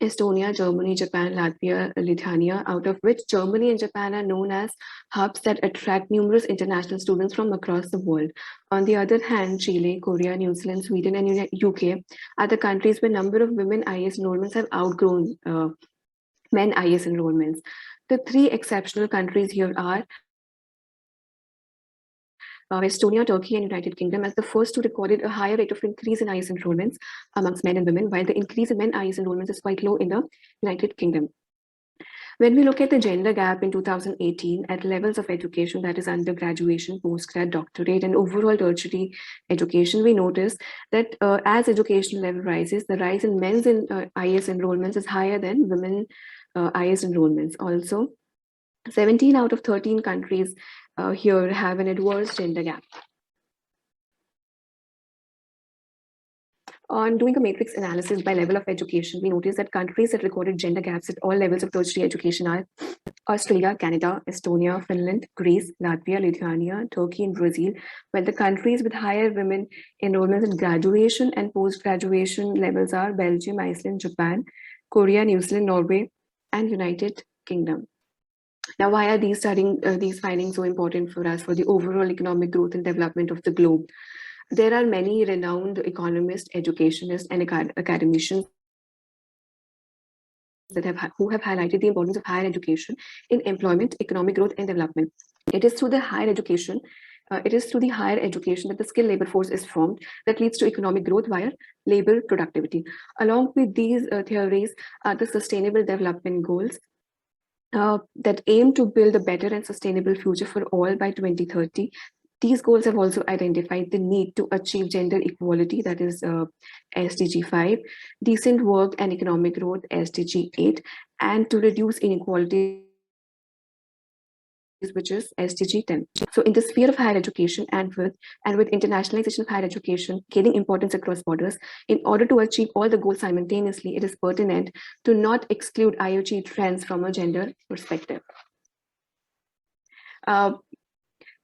Estonia, Germany, Japan, Latvia, Lithuania, out of which Germany and Japan are known as hubs that attract numerous international students from across the world. On the other hand, Chile, Korea, New Zealand, Sweden, and UK are the countries where number of women IS enrollments have outgrown men IS enrollments. The three exceptional countries here are Estonia, Turkey, and United Kingdom as the first two recorded a higher rate of increase in IS enrollments amongst men and women, while the increase in men IS enrollments is quite low in the United Kingdom. When we look at the gender gap in 2018 at levels of education, that is undergraduation, postgrad, doctorate, and overall tertiary education, we notice that as education level rises, the rise in men's IS enrollments is higher than women IS enrollments. Also, 17 out of 13 countries here have an adverse gender gap. On doing a matrix analysis by level of education, we notice that countries that recorded gender gaps at all levels of tertiary education are Australia, Canada, Estonia, Finland, Greece, Latvia, Lithuania, Turkey, and Brazil, while the countries with higher women enrollments in graduation and post-graduation levels are Belgium, Iceland, Japan, Korea, New Zealand, Norway, and United Kingdom. Now, why are these findings so important for us for the overall economic growth and development of the globe? There are many renowned economists, educationists, and academicians who have highlighted the importance of higher education in employment, economic growth, and development. It is through the higher education that the skilled labor force is formed that leads to economic growth via labor productivity. Along with these theories are the sustainable development goals that aim to build a better and sustainable future for all by 2030. These goals have also identified the need to achieve gender equality, that is SDG 5, decent work and economic growth, SDG 8, and to reduce inequality, which is SDG 10. So in the sphere of higher education and with internationalization of higher education gaining importance across borders, in order to achieve all the goals simultaneously, it is pertinent to not exclude IoT trends from a gender perspective.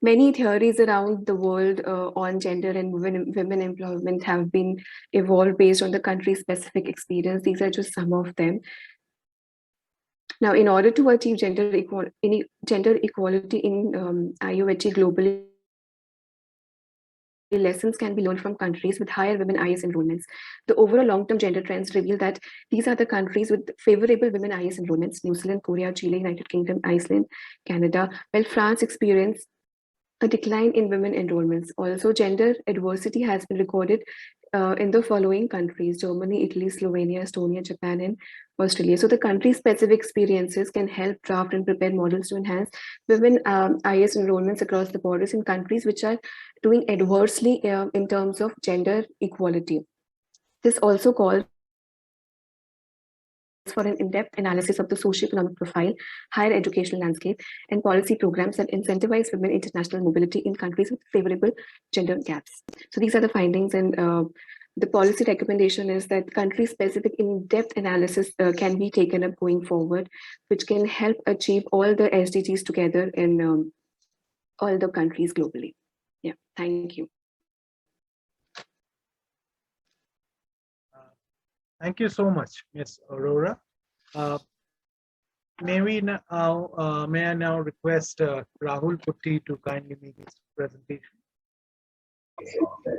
Many theories around the world on gender and women employment have been evolved based on the country's specific experience. These are just some of them. Now, in order to achieve gender equality in IOHE globally, lessons can be learned from countries with higher women IS enrollments. The overall long-term gender trends reveal that these are the countries with favorable women IS enrollments: New Zealand, Korea, Chile, United Kingdom, Iceland, Canada, while France experienced a decline in women enrollments. Also, gender adversity has been recorded in the following countries: Germany, Italy, Slovenia, Estonia, Japan, and Australia. So the country-specific experiences can help draft and prepare models to enhance women IS enrollments across the borders in countries which are doing adversely in terms of gender equality. This also calls for an in-depth analysis of the socio-economic profile, higher educational landscape, and policy programs that incentivize women international mobility in countries with favorable gender gaps. So these are the findings, and the policy recommendation is that country-specific in-depth analysis can be taken up going forward, which can help achieve all the SDGs together in all the countries globally. Yeah, thank you. Thank you so much, Ms. Arora. May I now request Rahul Putty to kindly make his presentation?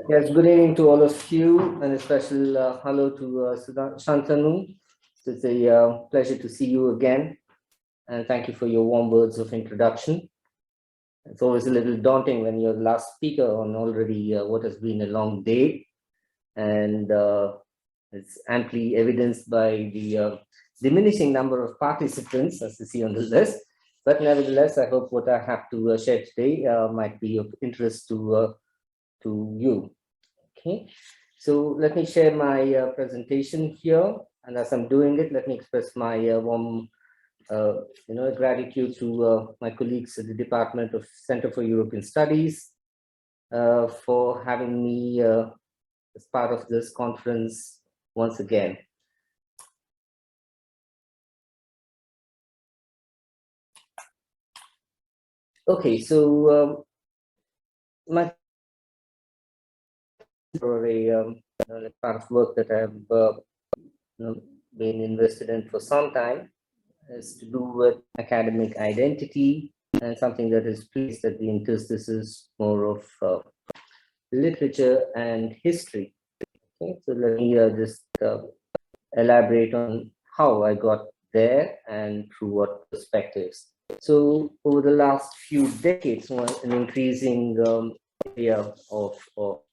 Yes, good evening to all of you, and a special hello to Shantanu. It's a pleasure to see you again, and thank you for your warm words of introduction. It's always a little daunting when you're the last speaker on already what has been a long day, and it's amply evidenced by the diminishing number of participants, as you see on the list. But nevertheless, I hope what I have to share today might be of interest to you. Okay, so let me share my presentation here, and as I'm doing it, let me express my warm gratitude to my colleagues at the Department of Center for European Studies for having me as part of this conference once again. Okay, so my for a part of work that I've been invested in for some time is to do with academic identity, and something that is placed at the interstices more of literature and history. Okay, so let me just elaborate on how I got there and through what perspectives. So over the last few decades, an increasing area of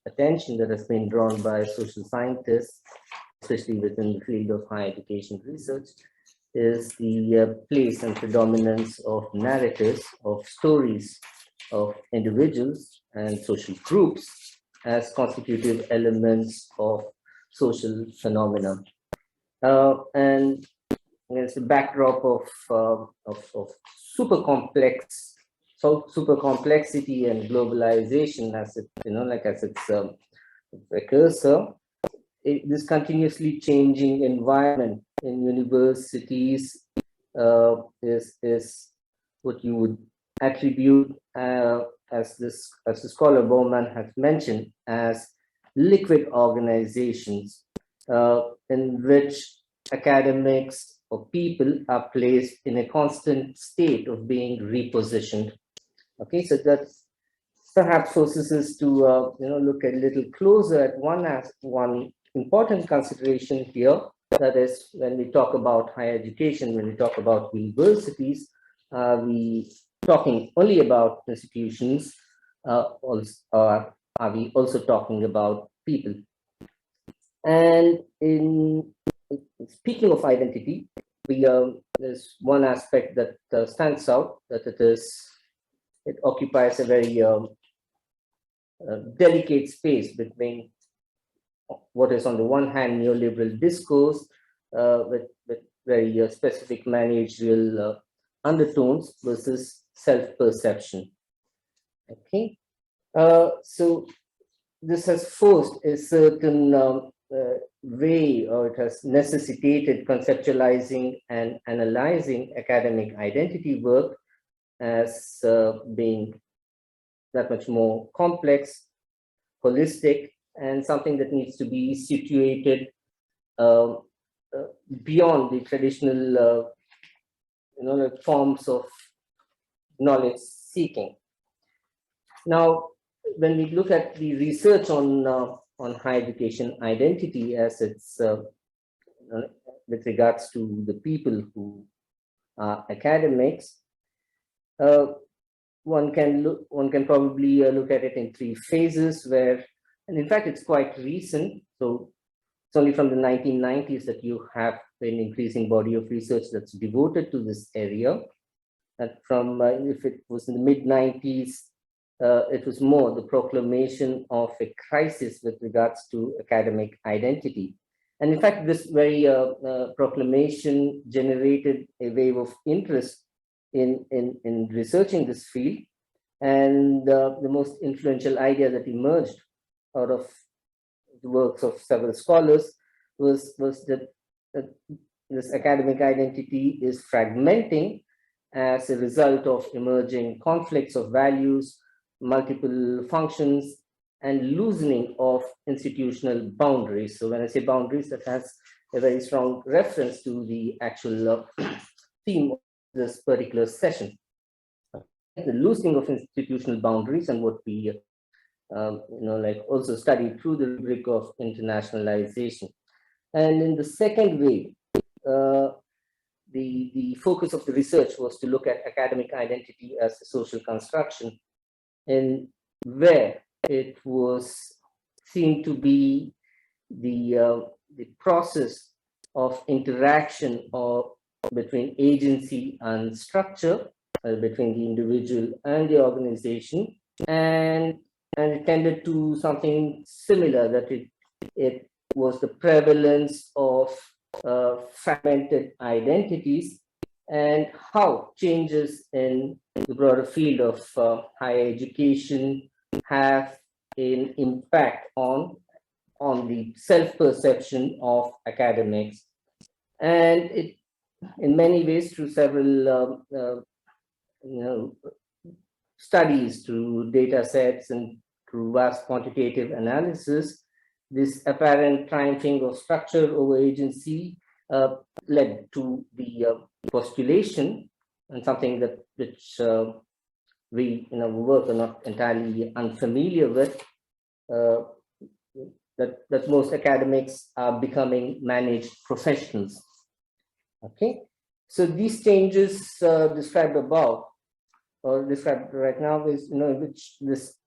attention that has been drawn by social scientists, especially within the field of higher education research, is the place and predominance of narratives, of stories of individuals and social groups as constitutive elements of social phenomena. And against the backdrop of super complexity and globalization, as it as its precursor, this continuously changing environment in universities is what you would attribute as the scholar Bowman has mentioned as liquid organizations in which academics or people are placed in a constant state of being repositioned. Okay, so that's perhaps forces us to look a little closer at one important consideration here. That is, when we talk about higher education, when we talk about universities, we talking only about institutions, or are we also talking about people? And in speaking of identity, there's one aspect that stands out, that it occupies a very delicate space between what is on the one hand neoliberal discourse with very specific managerial undertones versus self-perception. Okay, so this has forced a certain way, or it has necessitated conceptualizing and analyzing academic identity work as being that much more complex, holistic, and something that needs to be situated beyond the traditional forms of knowledge seeking. Now, when we look at the research on higher education identity as it's with regards to the people who are academics, one can probably look at it in three phases, where, and in fact it's quite recent, so It's only from the 1990s that you have an increasing body of research that's devoted to this area. And from, if it was in the mid-90s, it was more the proclamation of a crisis with regards to academic identity. And in fact, this very proclamation generated a wave of interest in researching this field. And the most influential idea that emerged out of the works of several scholars was that this academic identity is fragmenting as a result of emerging conflicts of values, multiple functions, and loosening of institutional boundaries. So when I say boundaries, that has a very strong reference to the actual theme of this particular session. The loosening of institutional boundaries, and what we also studied through the rubric of internationalization. And in the second wave, the focus of the research was to look at academic identity as a social construction, and where it was seen to be the process of interaction between agency and structure, between the individual and the organization, and it tended to something similar, that it was the prevalence of fragmented identities, and how changes in the broader field of higher education have an impact on the self-perception of academics. And it, in many ways, through several studies, through data sets, and through vast quantitative analysis, this apparent triumphing of structure over agency led to the postulation, and something which we in our work are not entirely unfamiliar with, that most academics are becoming managed professionals. Okay, so these changes described above, or described right now, is which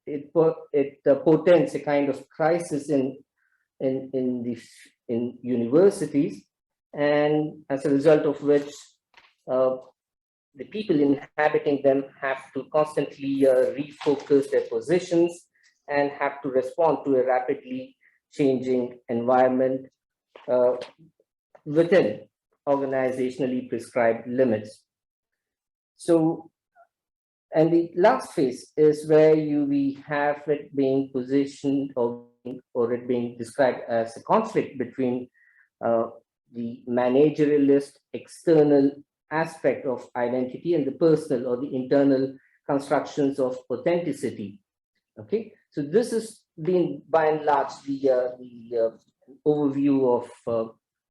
it portends a kind of crisis in universities, and as a result of which the people inhabiting them have to constantly refocus their positions and have to respond to a rapidly changing environment within organizationally prescribed limits. So, and the last phase is where we have it being positioned or it being described as a conflict between the managerialist external aspect of identity and the personal or the internal constructions of authenticity. Okay, so this has been by and large the overview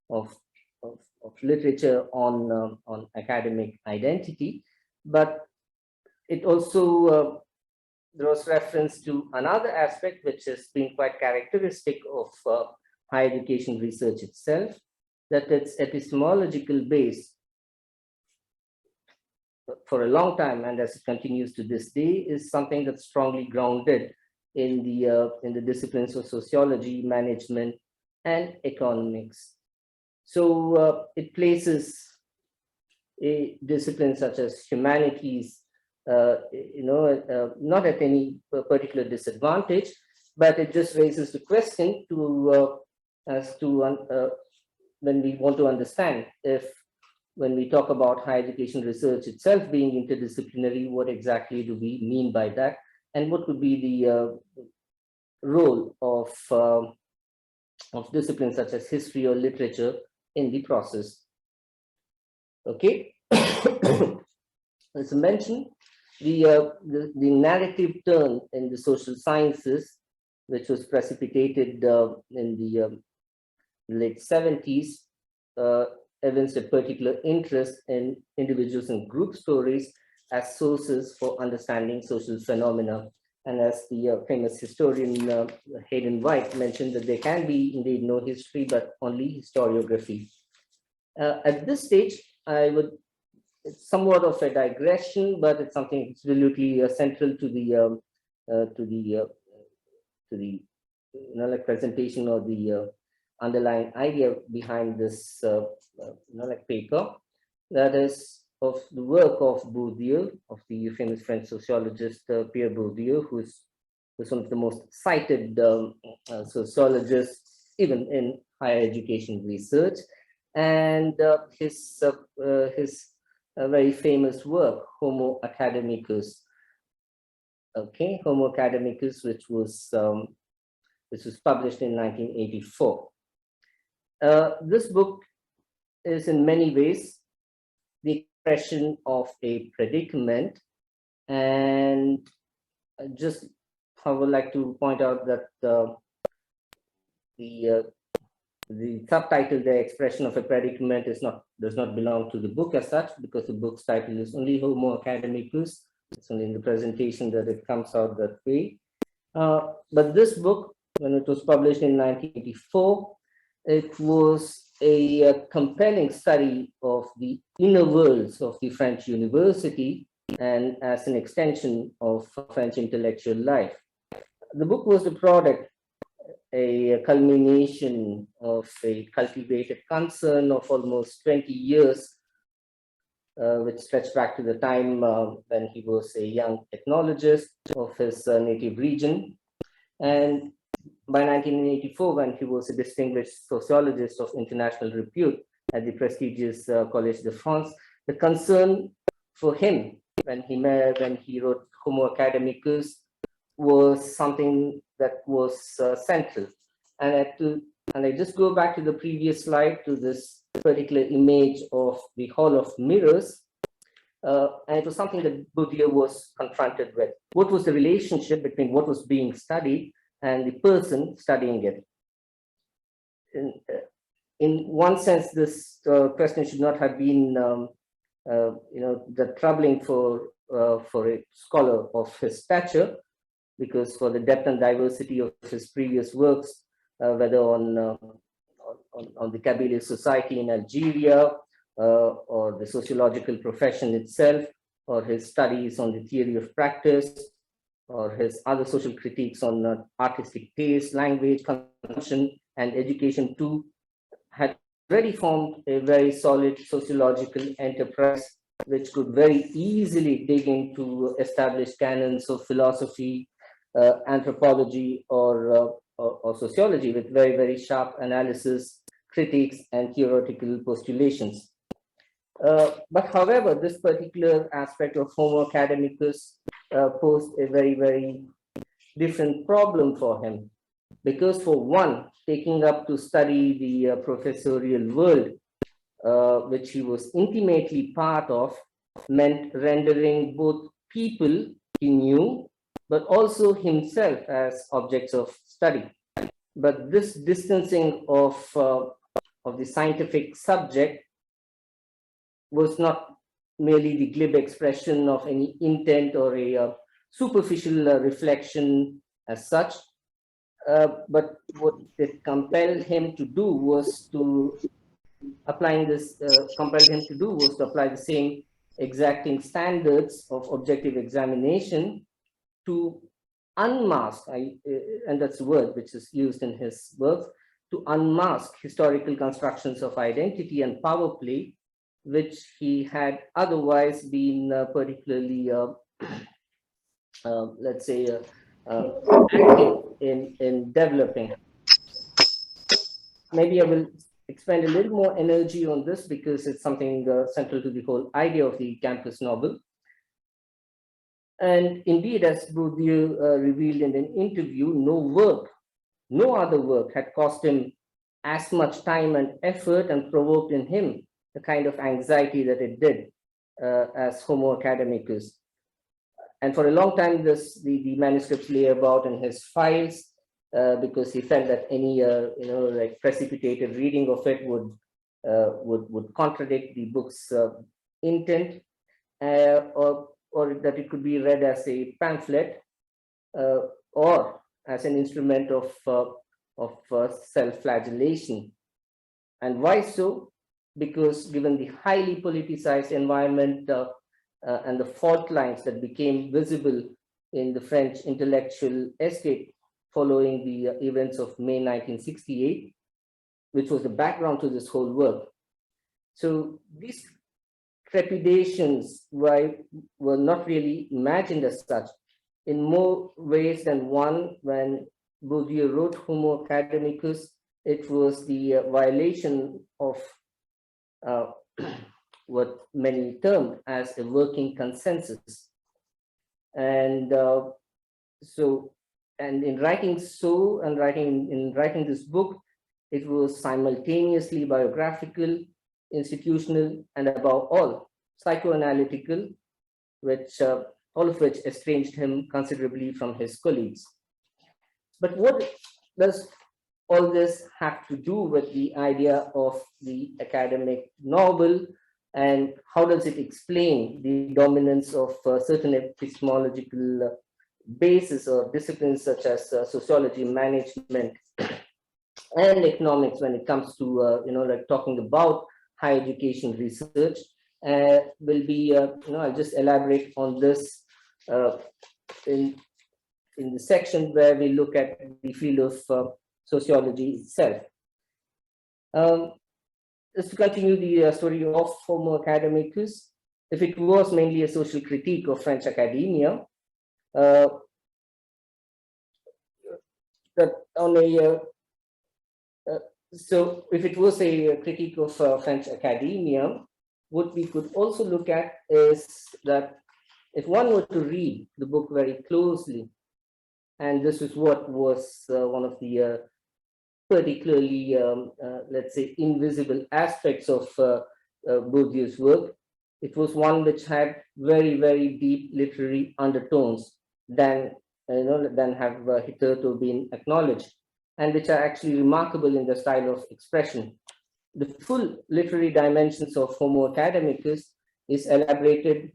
of literature on academic identity, but it also there was reference to another aspect which has been quite characteristic of higher education research itself, that its epistemological base for a long time, and as it continues to this day, is something that's strongly grounded in the disciplines of sociology, management, and economics. So it places a discipline such as humanities, not at any particular disadvantage, but it just raises the question as to when we want to understand when we talk about higher education research itself being interdisciplinary, what exactly do we mean by that, and what would be the role of disciplines such as history or literature in the process. Okay, as I mentioned, the narrative turn in the social sciences, which was precipitated in the late 70s, evinced a particular interest in individuals and group stories as sources for understanding social phenomena. And as the famous historian Hayden White mentioned, that there can be indeed no history, but only historiography. At this stage, it's somewhat of a digression, but it's something absolutely central to the presentation or the underlying idea behind this paper, that is of the work of Bourdieu, of the famous French sociologist Pierre Bourdieu, who's one of the most cited sociologists even in higher education research, and his very famous work, Homo Academicus. Okay, Homo Academicus, which was published in 1984. This book is in many ways the expression of a predicament, and just I would like to point out that the subtitle, the expression of a predicament, does not belong to the book as such, because the book's title is only Homo Academicus. It's only in the presentation that it comes out that way. But this book, when it was published in 1984, it was a compelling study of the inner worlds of the French university and as an extension of French intellectual life. The book was the product, a culmination of a cultivated concern of almost 20 years, which stretched back to the time when he was a young ethnologist of his native region. And by 1984, when he was a distinguished sociologist of international repute at the prestigious Collège de France, the concern for him when he wrote Homo Academicus was something that was central. And I just go back to the previous slide, to this particular image of the Hall of Mirrors. And it was something that Bourdieu was confronted with. What was the relationship between what was being studied and the person studying it? In one sense, this question should not have been, the troubling for a scholar of his stature, because for the depth and diversity of his previous works, whether on the Kabyle society in Algeria, or the sociological profession itself, or his studies on the theory of practice, or his other social critiques on artistic taste, language, consumption, and education too, had already formed a very solid sociological enterprise, which could very easily dig into established canons of philosophy, anthropology, or sociology, with very, very sharp analysis, critiques, and theoretical postulations. But however, this particular aspect of Homo Academicus posed a very, very different problem for him, because for one, taking up to study the professorial world, which he was intimately part of, meant rendering both people he knew, but also himself as objects of study. But this distancing of the scientific subject was not merely the glib expression of any intent or a superficial reflection as such, but what it compelled him to do was to apply the same exacting standards of objective examination to unmask, and that's the word which is used in his works, to unmask historical constructions of identity and power play, which he had otherwise been particularly, let's say, active in developing. Maybe I will expend a little more energy on this because it's something central to the whole idea of the campus novel. And indeed, as Bourdieu revealed in an interview, no other work had cost him as much time and effort and provoked in him the kind of anxiety that it did as Homo Academicus. And for a long time, the manuscripts lay about in his files because he felt that any like precipitated reading of it would contradict the book's intent, or that it could be read as a pamphlet or as an instrument of self-flagellation. And why so? Because given the highly politicized environment and the fault lines that became visible in the French intellectual estate following the events of May 1968, which was the background to this whole work. So these trepidations were not really imagined as such. In more ways than one, when Bourdieu wrote Homo Academicus, it was the violation of what many termed as a working consensus. And in writing this book, it was simultaneously biographical, institutional, and above all, psychoanalytical, which all of which estranged him considerably from his colleagues. But what does all this have to do with the idea of the academic novel, and how does it explain the dominance of certain epistemological bases or disciplines such as sociology, management, and economics when it comes to like talking about higher education research? Will be I'll just elaborate on this in the section where we look at the field of sociology itself. Just to continue the story of Homo Academicus, if it was mainly a social critique of French academia, so if it was a critique of French academia, what we could also look at is that if one were to read the book very closely, and this is what was one of the particularly, let's say, invisible aspects of Bourdieu's work, it was one which had very, very deep literary undertones than have hitherto been acknowledged, and which are actually remarkable in the style of expression. The full literary dimensions of Homo Academicus is elaborated,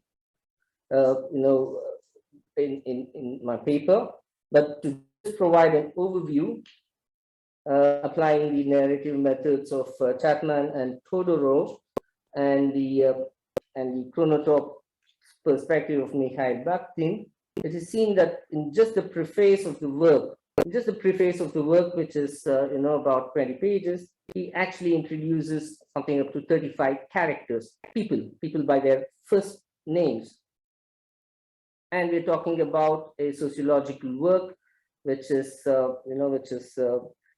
in my paper, but to just provide an overview, applying the narrative methods of Chapman and Todorov and the chronotrope perspective of Mikhail Bakhtin, it is seen that in just the preface of the work, which is about 20 pages, he actually introduces something up to 35 characters, people by their first names. And we're talking about a sociological work, which is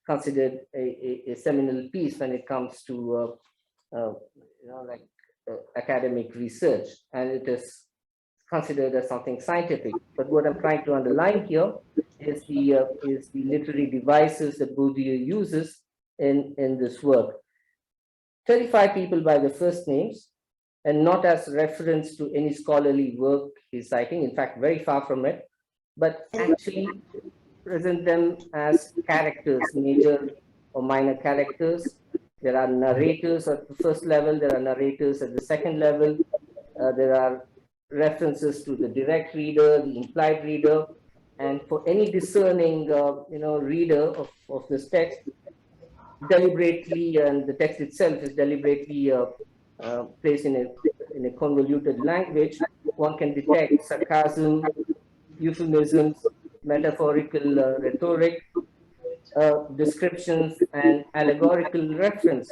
considered a seminal piece when it comes to academic research, and it is considered as something scientific. But what I'm trying to underline here is the literary devices that Bourdieu uses in this work. 35 people by the first names, and not as reference to any scholarly work he's citing, in fact, very far from it, but actually present them as characters, major or minor characters. There are narrators at the first level, there are narrators at the second level, there are references to the direct reader, the implied reader, and for any discerning reader of this text, deliberately, and the text itself is deliberately placed in a convoluted language, one can detect sarcasm, euphemisms, metaphorical rhetoric, descriptions, and allegorical reference,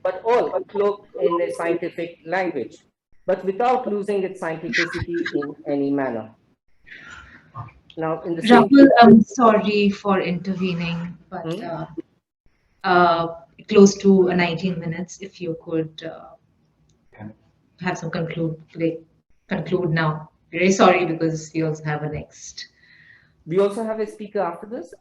but all cloaked in a scientific language, but without losing its scientificity in any manner. Now, in the same Rahul, I'm sorry for intervening, but close to 19 minutes, if you could have some conclude now. Very sorry, because we also have a next. We also have a speaker after this?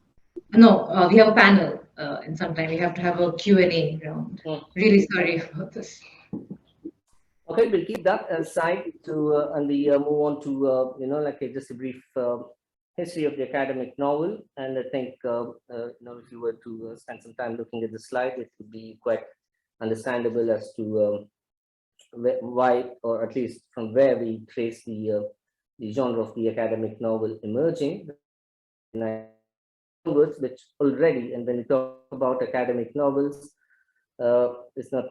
No, we have a panel in some time. We have to have a Q&A round. Really sorry about this. Okay, we'll keep that aside and we move on to just a brief history of the academic novel. And I think if you were to spend some time looking at the slide, it would be quite understandable as to why, or at least from where we trace the genre of the academic novel emerging. Words which already, and when we talk about academic novels, it's not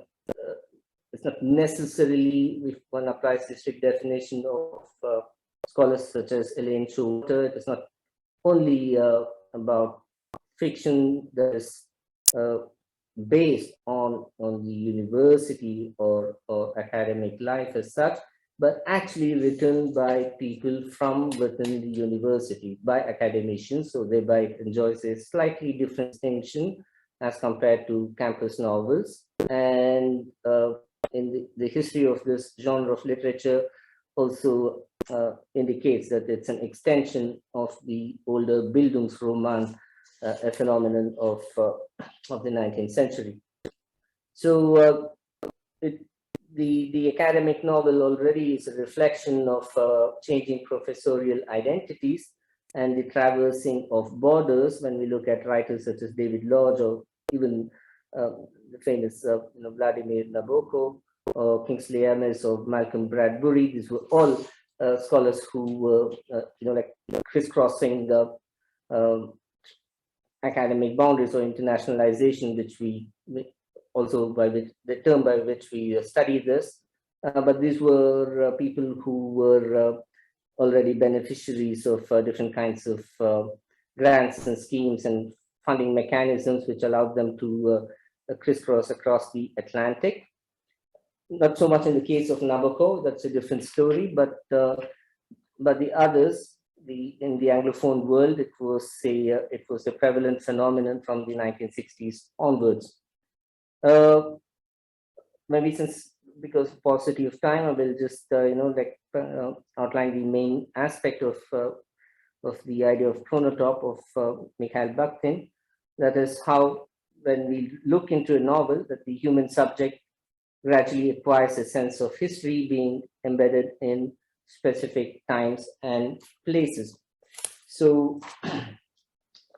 necessarily, if one applies the strict definition of scholars such as Elaine Shorter, it is not only about fiction. There is based on the university or academic life as such, but actually written by people from within the university, by academicians, so thereby it enjoys a slightly different distinction as compared to campus novels. And in the history of this genre of literature also indicates that it's an extension of the older Bildungsroman, a phenomenon of the 19th century. So the academic novel already is a reflection of changing professorial identities and the traversing of borders. When we look at writers such as David Lodge, or even the famous Vladimir Nabokov, or Kingsley Amis, or Malcolm Bradbury, these were all scholars who were like crisscrossing the academic boundaries or internationalization, which we also by the term by which we study this. But these were people who were already beneficiaries of different kinds of grants and schemes and funding mechanisms, which allowed them to crisscross across the Atlantic. Not so much in the case of Nabokov, that's a different story, but the others, in the Anglophone world, it was a prevalent phenomenon from the 1960s onwards. Maybe because of paucity of time, I will just outline the main aspect of the idea of chronotype of Mikhail Bakhtin. That is how, when we look into a novel, that the human subject gradually acquires a sense of history being embedded in specific times and places. So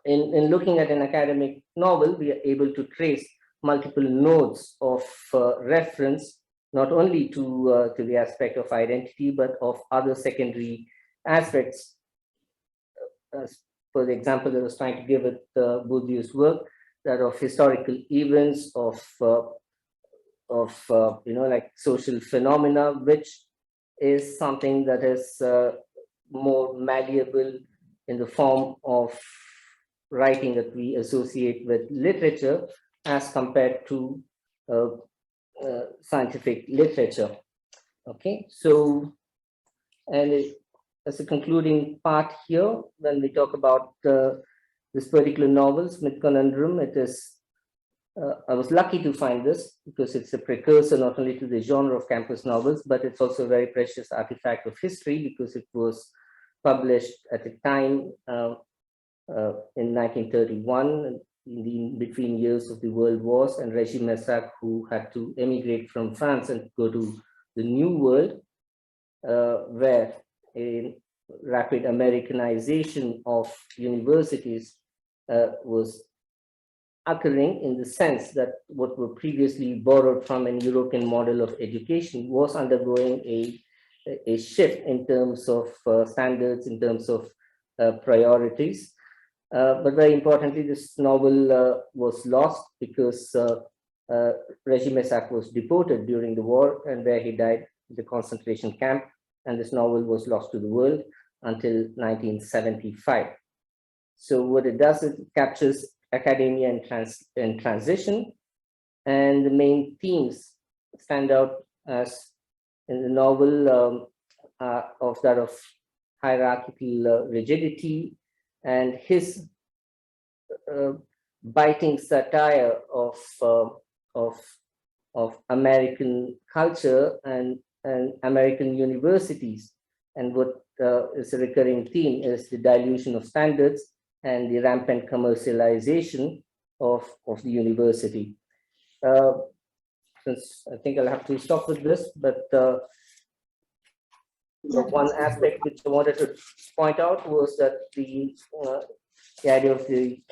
in looking at an academic novel, we are able to trace multiple nodes of reference, not only to the aspect of identity, but of other secondary aspects. For the example that I was trying to give with Bourdieu's work, that of historical events, of like social phenomena, which is something that is more malleable in the form of writing that we associate with literature as compared to scientific literature. Okay, so, and as a concluding part here, when we talk about this particular novel, Smith Conundrum, it is I was lucky to find this because it's a precursor not only to the genre of campus novels, but it's also a very precious artifact of history because it was published at a time in 1931, in the between years of the world wars, and Regis Messac, who had to emigrate from France and go to the New World, where a rapid Americanization of universities was occurring, in the sense that what were previously borrowed from an European model of education was undergoing a shift in terms of standards, in terms of priorities. But very importantly, this novel was lost because Regis Messac was deported during the war, and where he died in the concentration camp, and this novel was lost to the world until 1975. So what it does, it captures academia and transition, and the main themes stand out as in the novel of that of hierarchical rigidity, and his biting satire of American culture and American universities. And what is a recurring theme is the dilution of standards and the rampant commercialization of the university. Since I think I'll have to stop with this, but one aspect which I wanted to point out was that the idea of the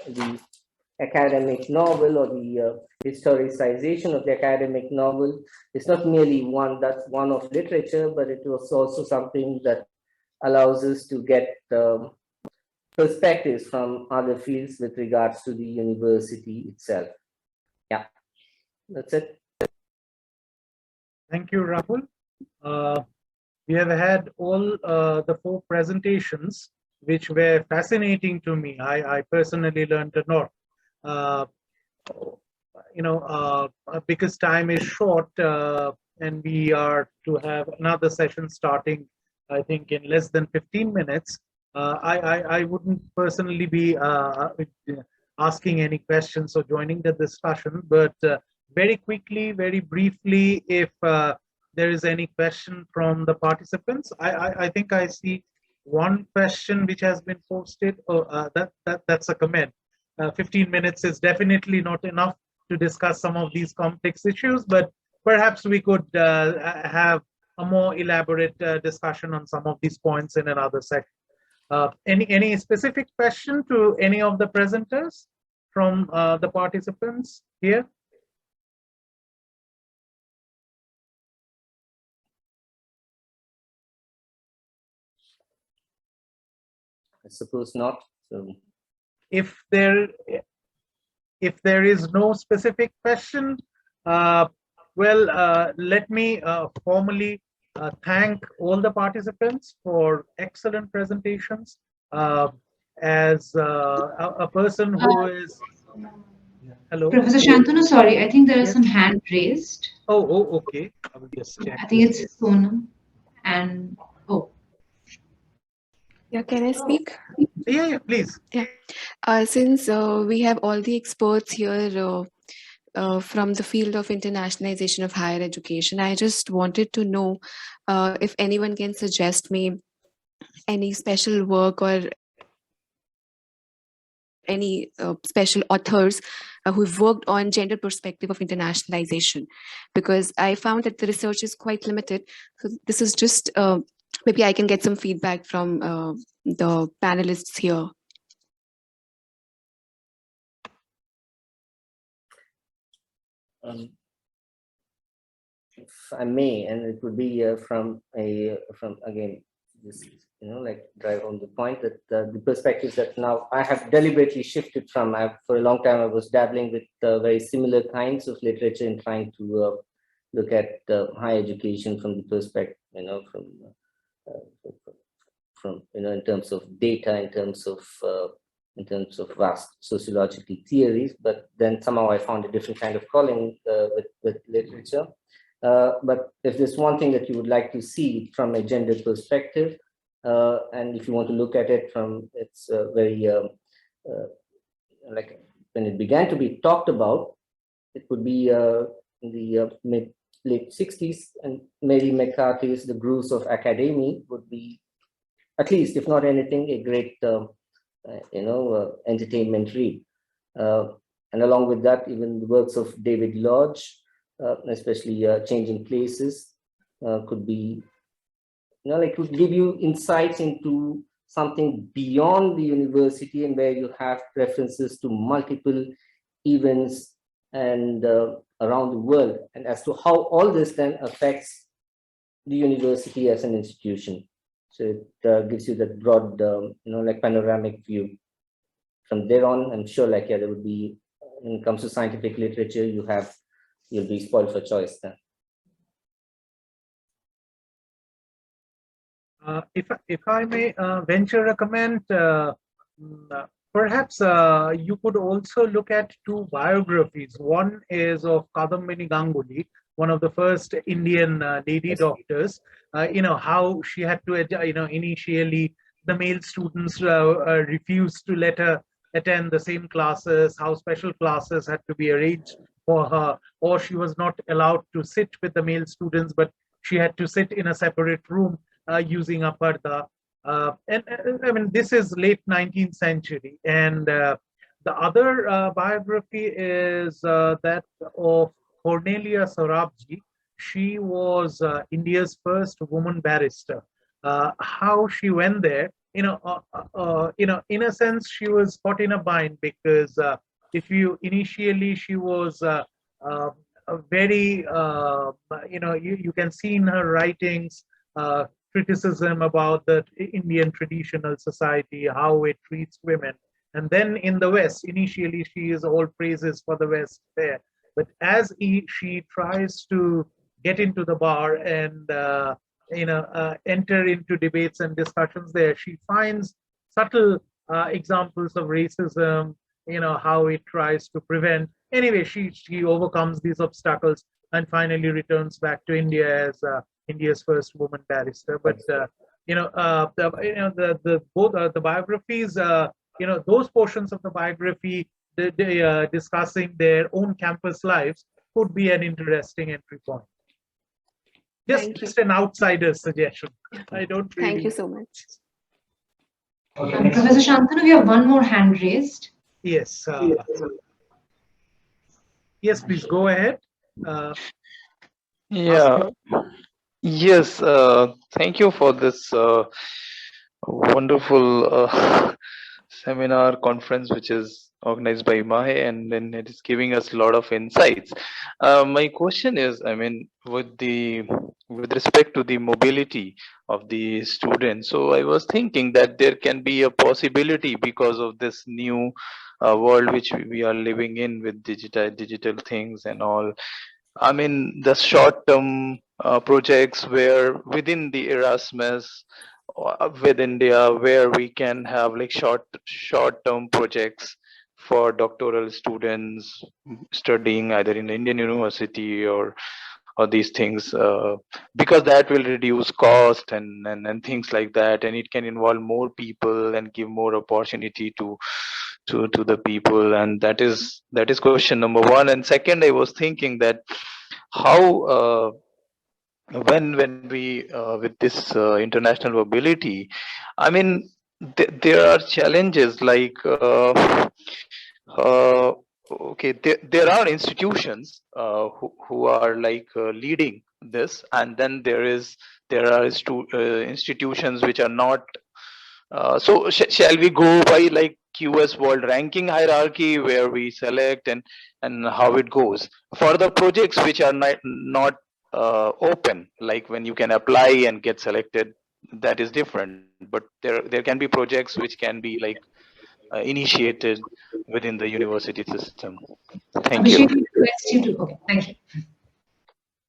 academic novel, or the historicization of the academic novel, is not merely one of literature, but it was also something that allows us to get perspectives from other fields with regards to the university itself. Yeah, that's it. Thank you, Rahul. We have had all the 4 presentations, which were fascinating to me. I personally learned a lot. because time is short and we are to have another session starting, I think, in less than 15 minutes, I wouldn't personally be asking any questions or joining the discussion, but very quickly, very briefly, if there is any question from the participants. I think I see one question which has been posted. Oh, that's a comment. 15 minutes is definitely not enough to discuss some of these complex issues, but perhaps we could have a more elaborate discussion on some of these points in another section. Any specific question to any of the presenters from the participants here? I suppose not. So If there is no specific question, let me formally thank all the participants for excellent presentations. As a person who is... Hello? Professor Shantanu, sorry, I think there are Yes. some hand raised. Oh, okay. I will just check. I think it's Sonam and Yeah, can I speak? Yeah, please. Since we have all the experts here from the field of internationalization of higher education, I just wanted to know if anyone can suggest me any special work or any special authors who've worked on gender perspective of internationalization, because I found that the research is quite limited. So this is just maybe I can get some feedback from the panelists here. If I may, and it would be from again, this, like drive on the point that the perspectives that now I have deliberately shifted from. For a long time I was dabbling with very similar kinds of literature and trying to look at higher education from the perspective, from in terms of data, in terms of vast sociological theories. But then somehow I found a different kind of calling with literature. But if there's one thing that you would like to see from a gender perspective, and if you want to look at it from its very like when it began to be talked about, it would be in the late 60s, and Mary McCarthy's The Grooves of Academy would be, at least if not anything, a great entertainment read. And along with that, even the works of David Lodge, especially Changing Places, could be, would give you insights into something beyond the university, and where you have references to multiple events and around the world, and as to how all this then affects the university as an institution. So it gives you that broad, panoramic view. From there on, I'm sure, there would be, when it comes to scientific literature, you'll be spoiled for choice then. If I may venture a comment, perhaps you could also look at two biographies. One is of Kadambini Ganguly, one of the first Indian lady doctors. How she had to, initially the male students refused to let her attend the same classes, how special classes had to be arranged for her, or she was not allowed to sit with the male students, but she had to sit in a separate room using a parda. And I mean, this is late 19th century. And the other biography is that of Cornelia Sorabji. She was India's first woman barrister. How she went there, in a sense, she was caught in a bind, because initially she was a very, you can see in her writings criticism about the Indian traditional society, how it treats women. And then in the West, initially she is all praises for the West there. But as she tries to get into the bar and enter into debates and discussions there, she finds subtle examples of racism, how it tries to prevent Anyway, she overcomes these obstacles and finally returns back to India as India's first woman barrister. But the biographies, those portions of the biography discussing their own campus lives could be an interesting entry point. Just an outsider's suggestion. I don't really. Thank you so much. Professor Shantanu, we have one more hand raised. Yes. Yes, please go ahead. Yes. Thank you for this wonderful seminar conference, which is organized by MAHE, and then it is giving us a lot of insights. My question is, I mean, with respect to the mobility of the students, so I was thinking that there can be a possibility because of this new world which we are living in with digital things and all. I mean, the short-term projects where within the Erasmus with India, where we can have like short-term projects for doctoral students studying either in the Indian university or these things, because that will reduce cost and things like that, and it can involve more people and give more opportunity to the people, and that is question number one. And second, I was thinking that how when we with this international mobility, I mean, there are challenges like okay, there are institutions who are like leading this, and then there are institutions which are not. So shall we go by like QS World Ranking hierarchy, where we select and how it goes for the projects which are not open, like when you can apply and get selected, that is different. But there can be projects which can be like initiated within the university system. Thank you. Okay, thank you.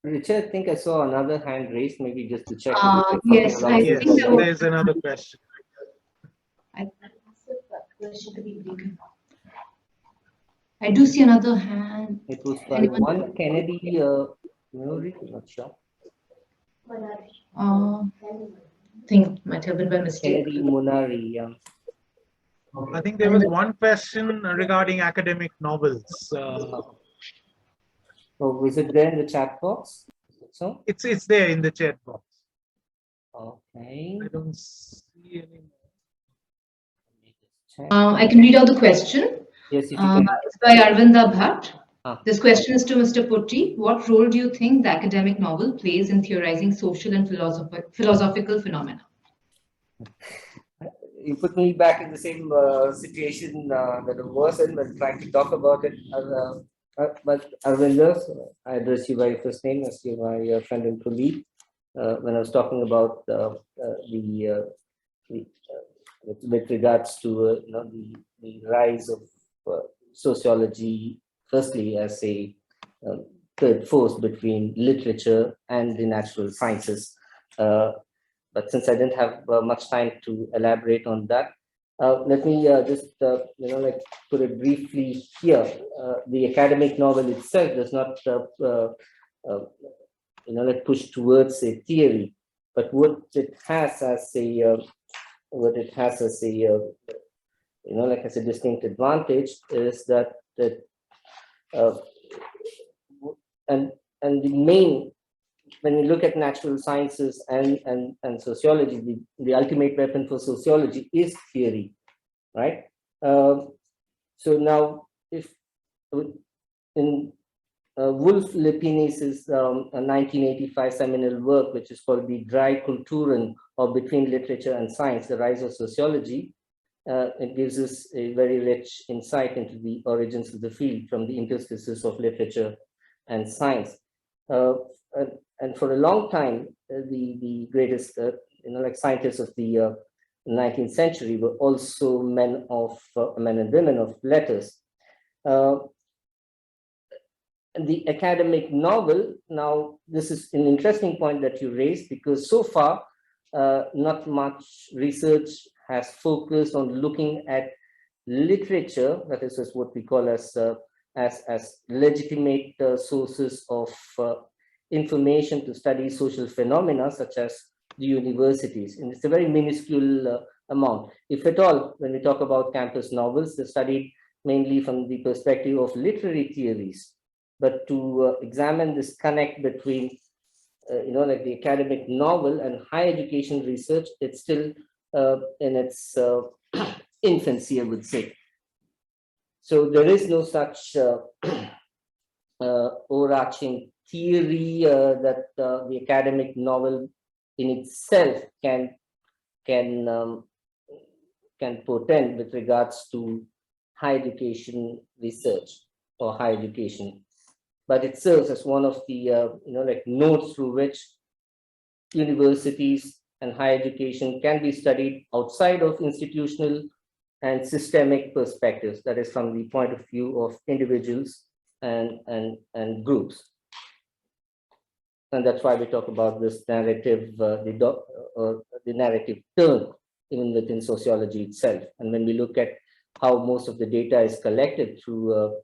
Richard, I think I saw another hand raised, maybe just to check. Yes, I think there's another question. I do see another hand. It was by one Kennedy, not sure. I think it might have been by mistake. Kennedy Munari, yeah. I think there was one question regarding academic novels. Oh, is it there in the chat box? So it's there in the chat box. Okay. I don't see any. I can read out the question. Yes, if you can. It's by Arvinda Bhatt. This question is to Mr. Putty. What role do you think the academic novel plays in theorizing social and philosophical phenomena? You put me back in the same situation that I was in when trying to talk about it. But Arvinda, I address you by your first name as you're my friend and colleague. When I was talking about with regards to the rise of sociology, firstly as a third force between literature and the natural sciences. But since I didn't have much time to elaborate on that, let me just put it briefly here. The academic novel itself does not push towards a theory, but what it has as a as a distinct advantage is that and the main, when you look at natural sciences and sociology, the ultimate weapon for sociology is theory, right? So now, if in Wolf Lepines' 1985 seminal work, which is called The Dry Kulturen, or Between Literature and Science, The Rise of Sociology, it gives us a very rich insight into the origins of the field from the interstices of literature and science. And for a long time, the greatest scientists of the 19th century were also men and women of letters. The academic novel, now this is an interesting point that you raised, because so far not much research has focused on looking at literature, that is what we call as as legitimate sources of information to study social phenomena such as the universities. And it's a very minuscule amount. If at all, when we talk about campus novels, they're studied mainly from the perspective of literary theories. But to examine this connect between, like the academic novel and higher education research, it's still in its infancy, I would say. So there is no such overarching theory that the academic novel in itself can portend with regards to higher education research or higher education, but it serves as one of the like nodes through which universities and higher education can be studied outside of institutional and systemic perspectives, that is from the point of view of individuals and groups. And that's why we talk about this narrative, the narrative turn, even within sociology itself. And when we look at how most of the data is collected through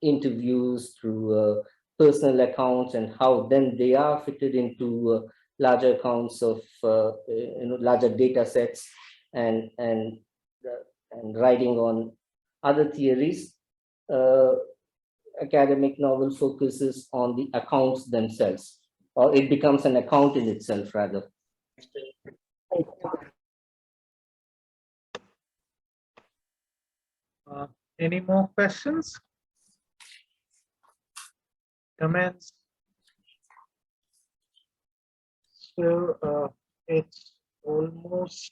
interviews, through personal accounts, and how then they are fitted into larger accounts of larger data sets and writing on other theories, academic novel focuses on the accounts themselves, or it becomes an account in itself rather. Any more questions? Comments? So it's almost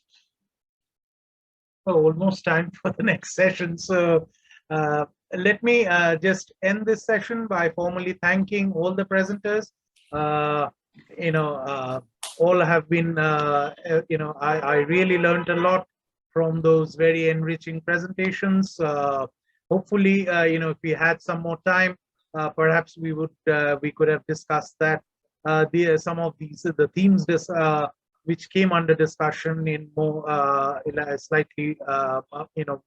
time for the next session. So let me just end this session by formally thanking all the presenters. All have been, I really learned a lot from those very enriching presentations. Hopefully, if we had some more time, perhaps we could have discussed that. Some of the themes which came under discussion in more slightly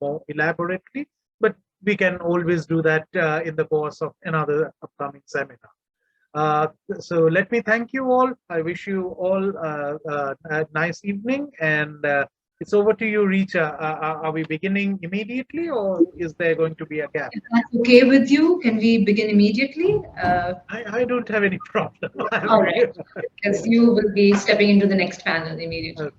more elaborately, but we can always do that in the course of another upcoming seminar. So let me thank you all. I wish you all a nice evening, and it's over to you, Richa. Are we beginning immediately, or is there going to be a gap? If that's okay with you, can we begin immediately? I don't have any problem. All right, because you will be stepping into the next panel immediately.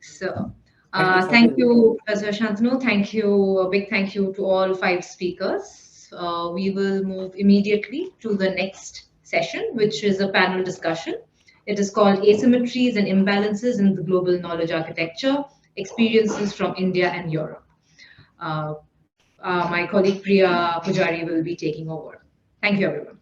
So thank you, Professor Shantanu. Thank you, a big thank you to all 5 speakers. We will move immediately to the next session, which is a panel discussion. It is called Asymmetries and Imbalances in the Global Knowledge Architecture, Experiences from India and Europe. My colleague Priya Pujari will be taking over. Thank you, everyone.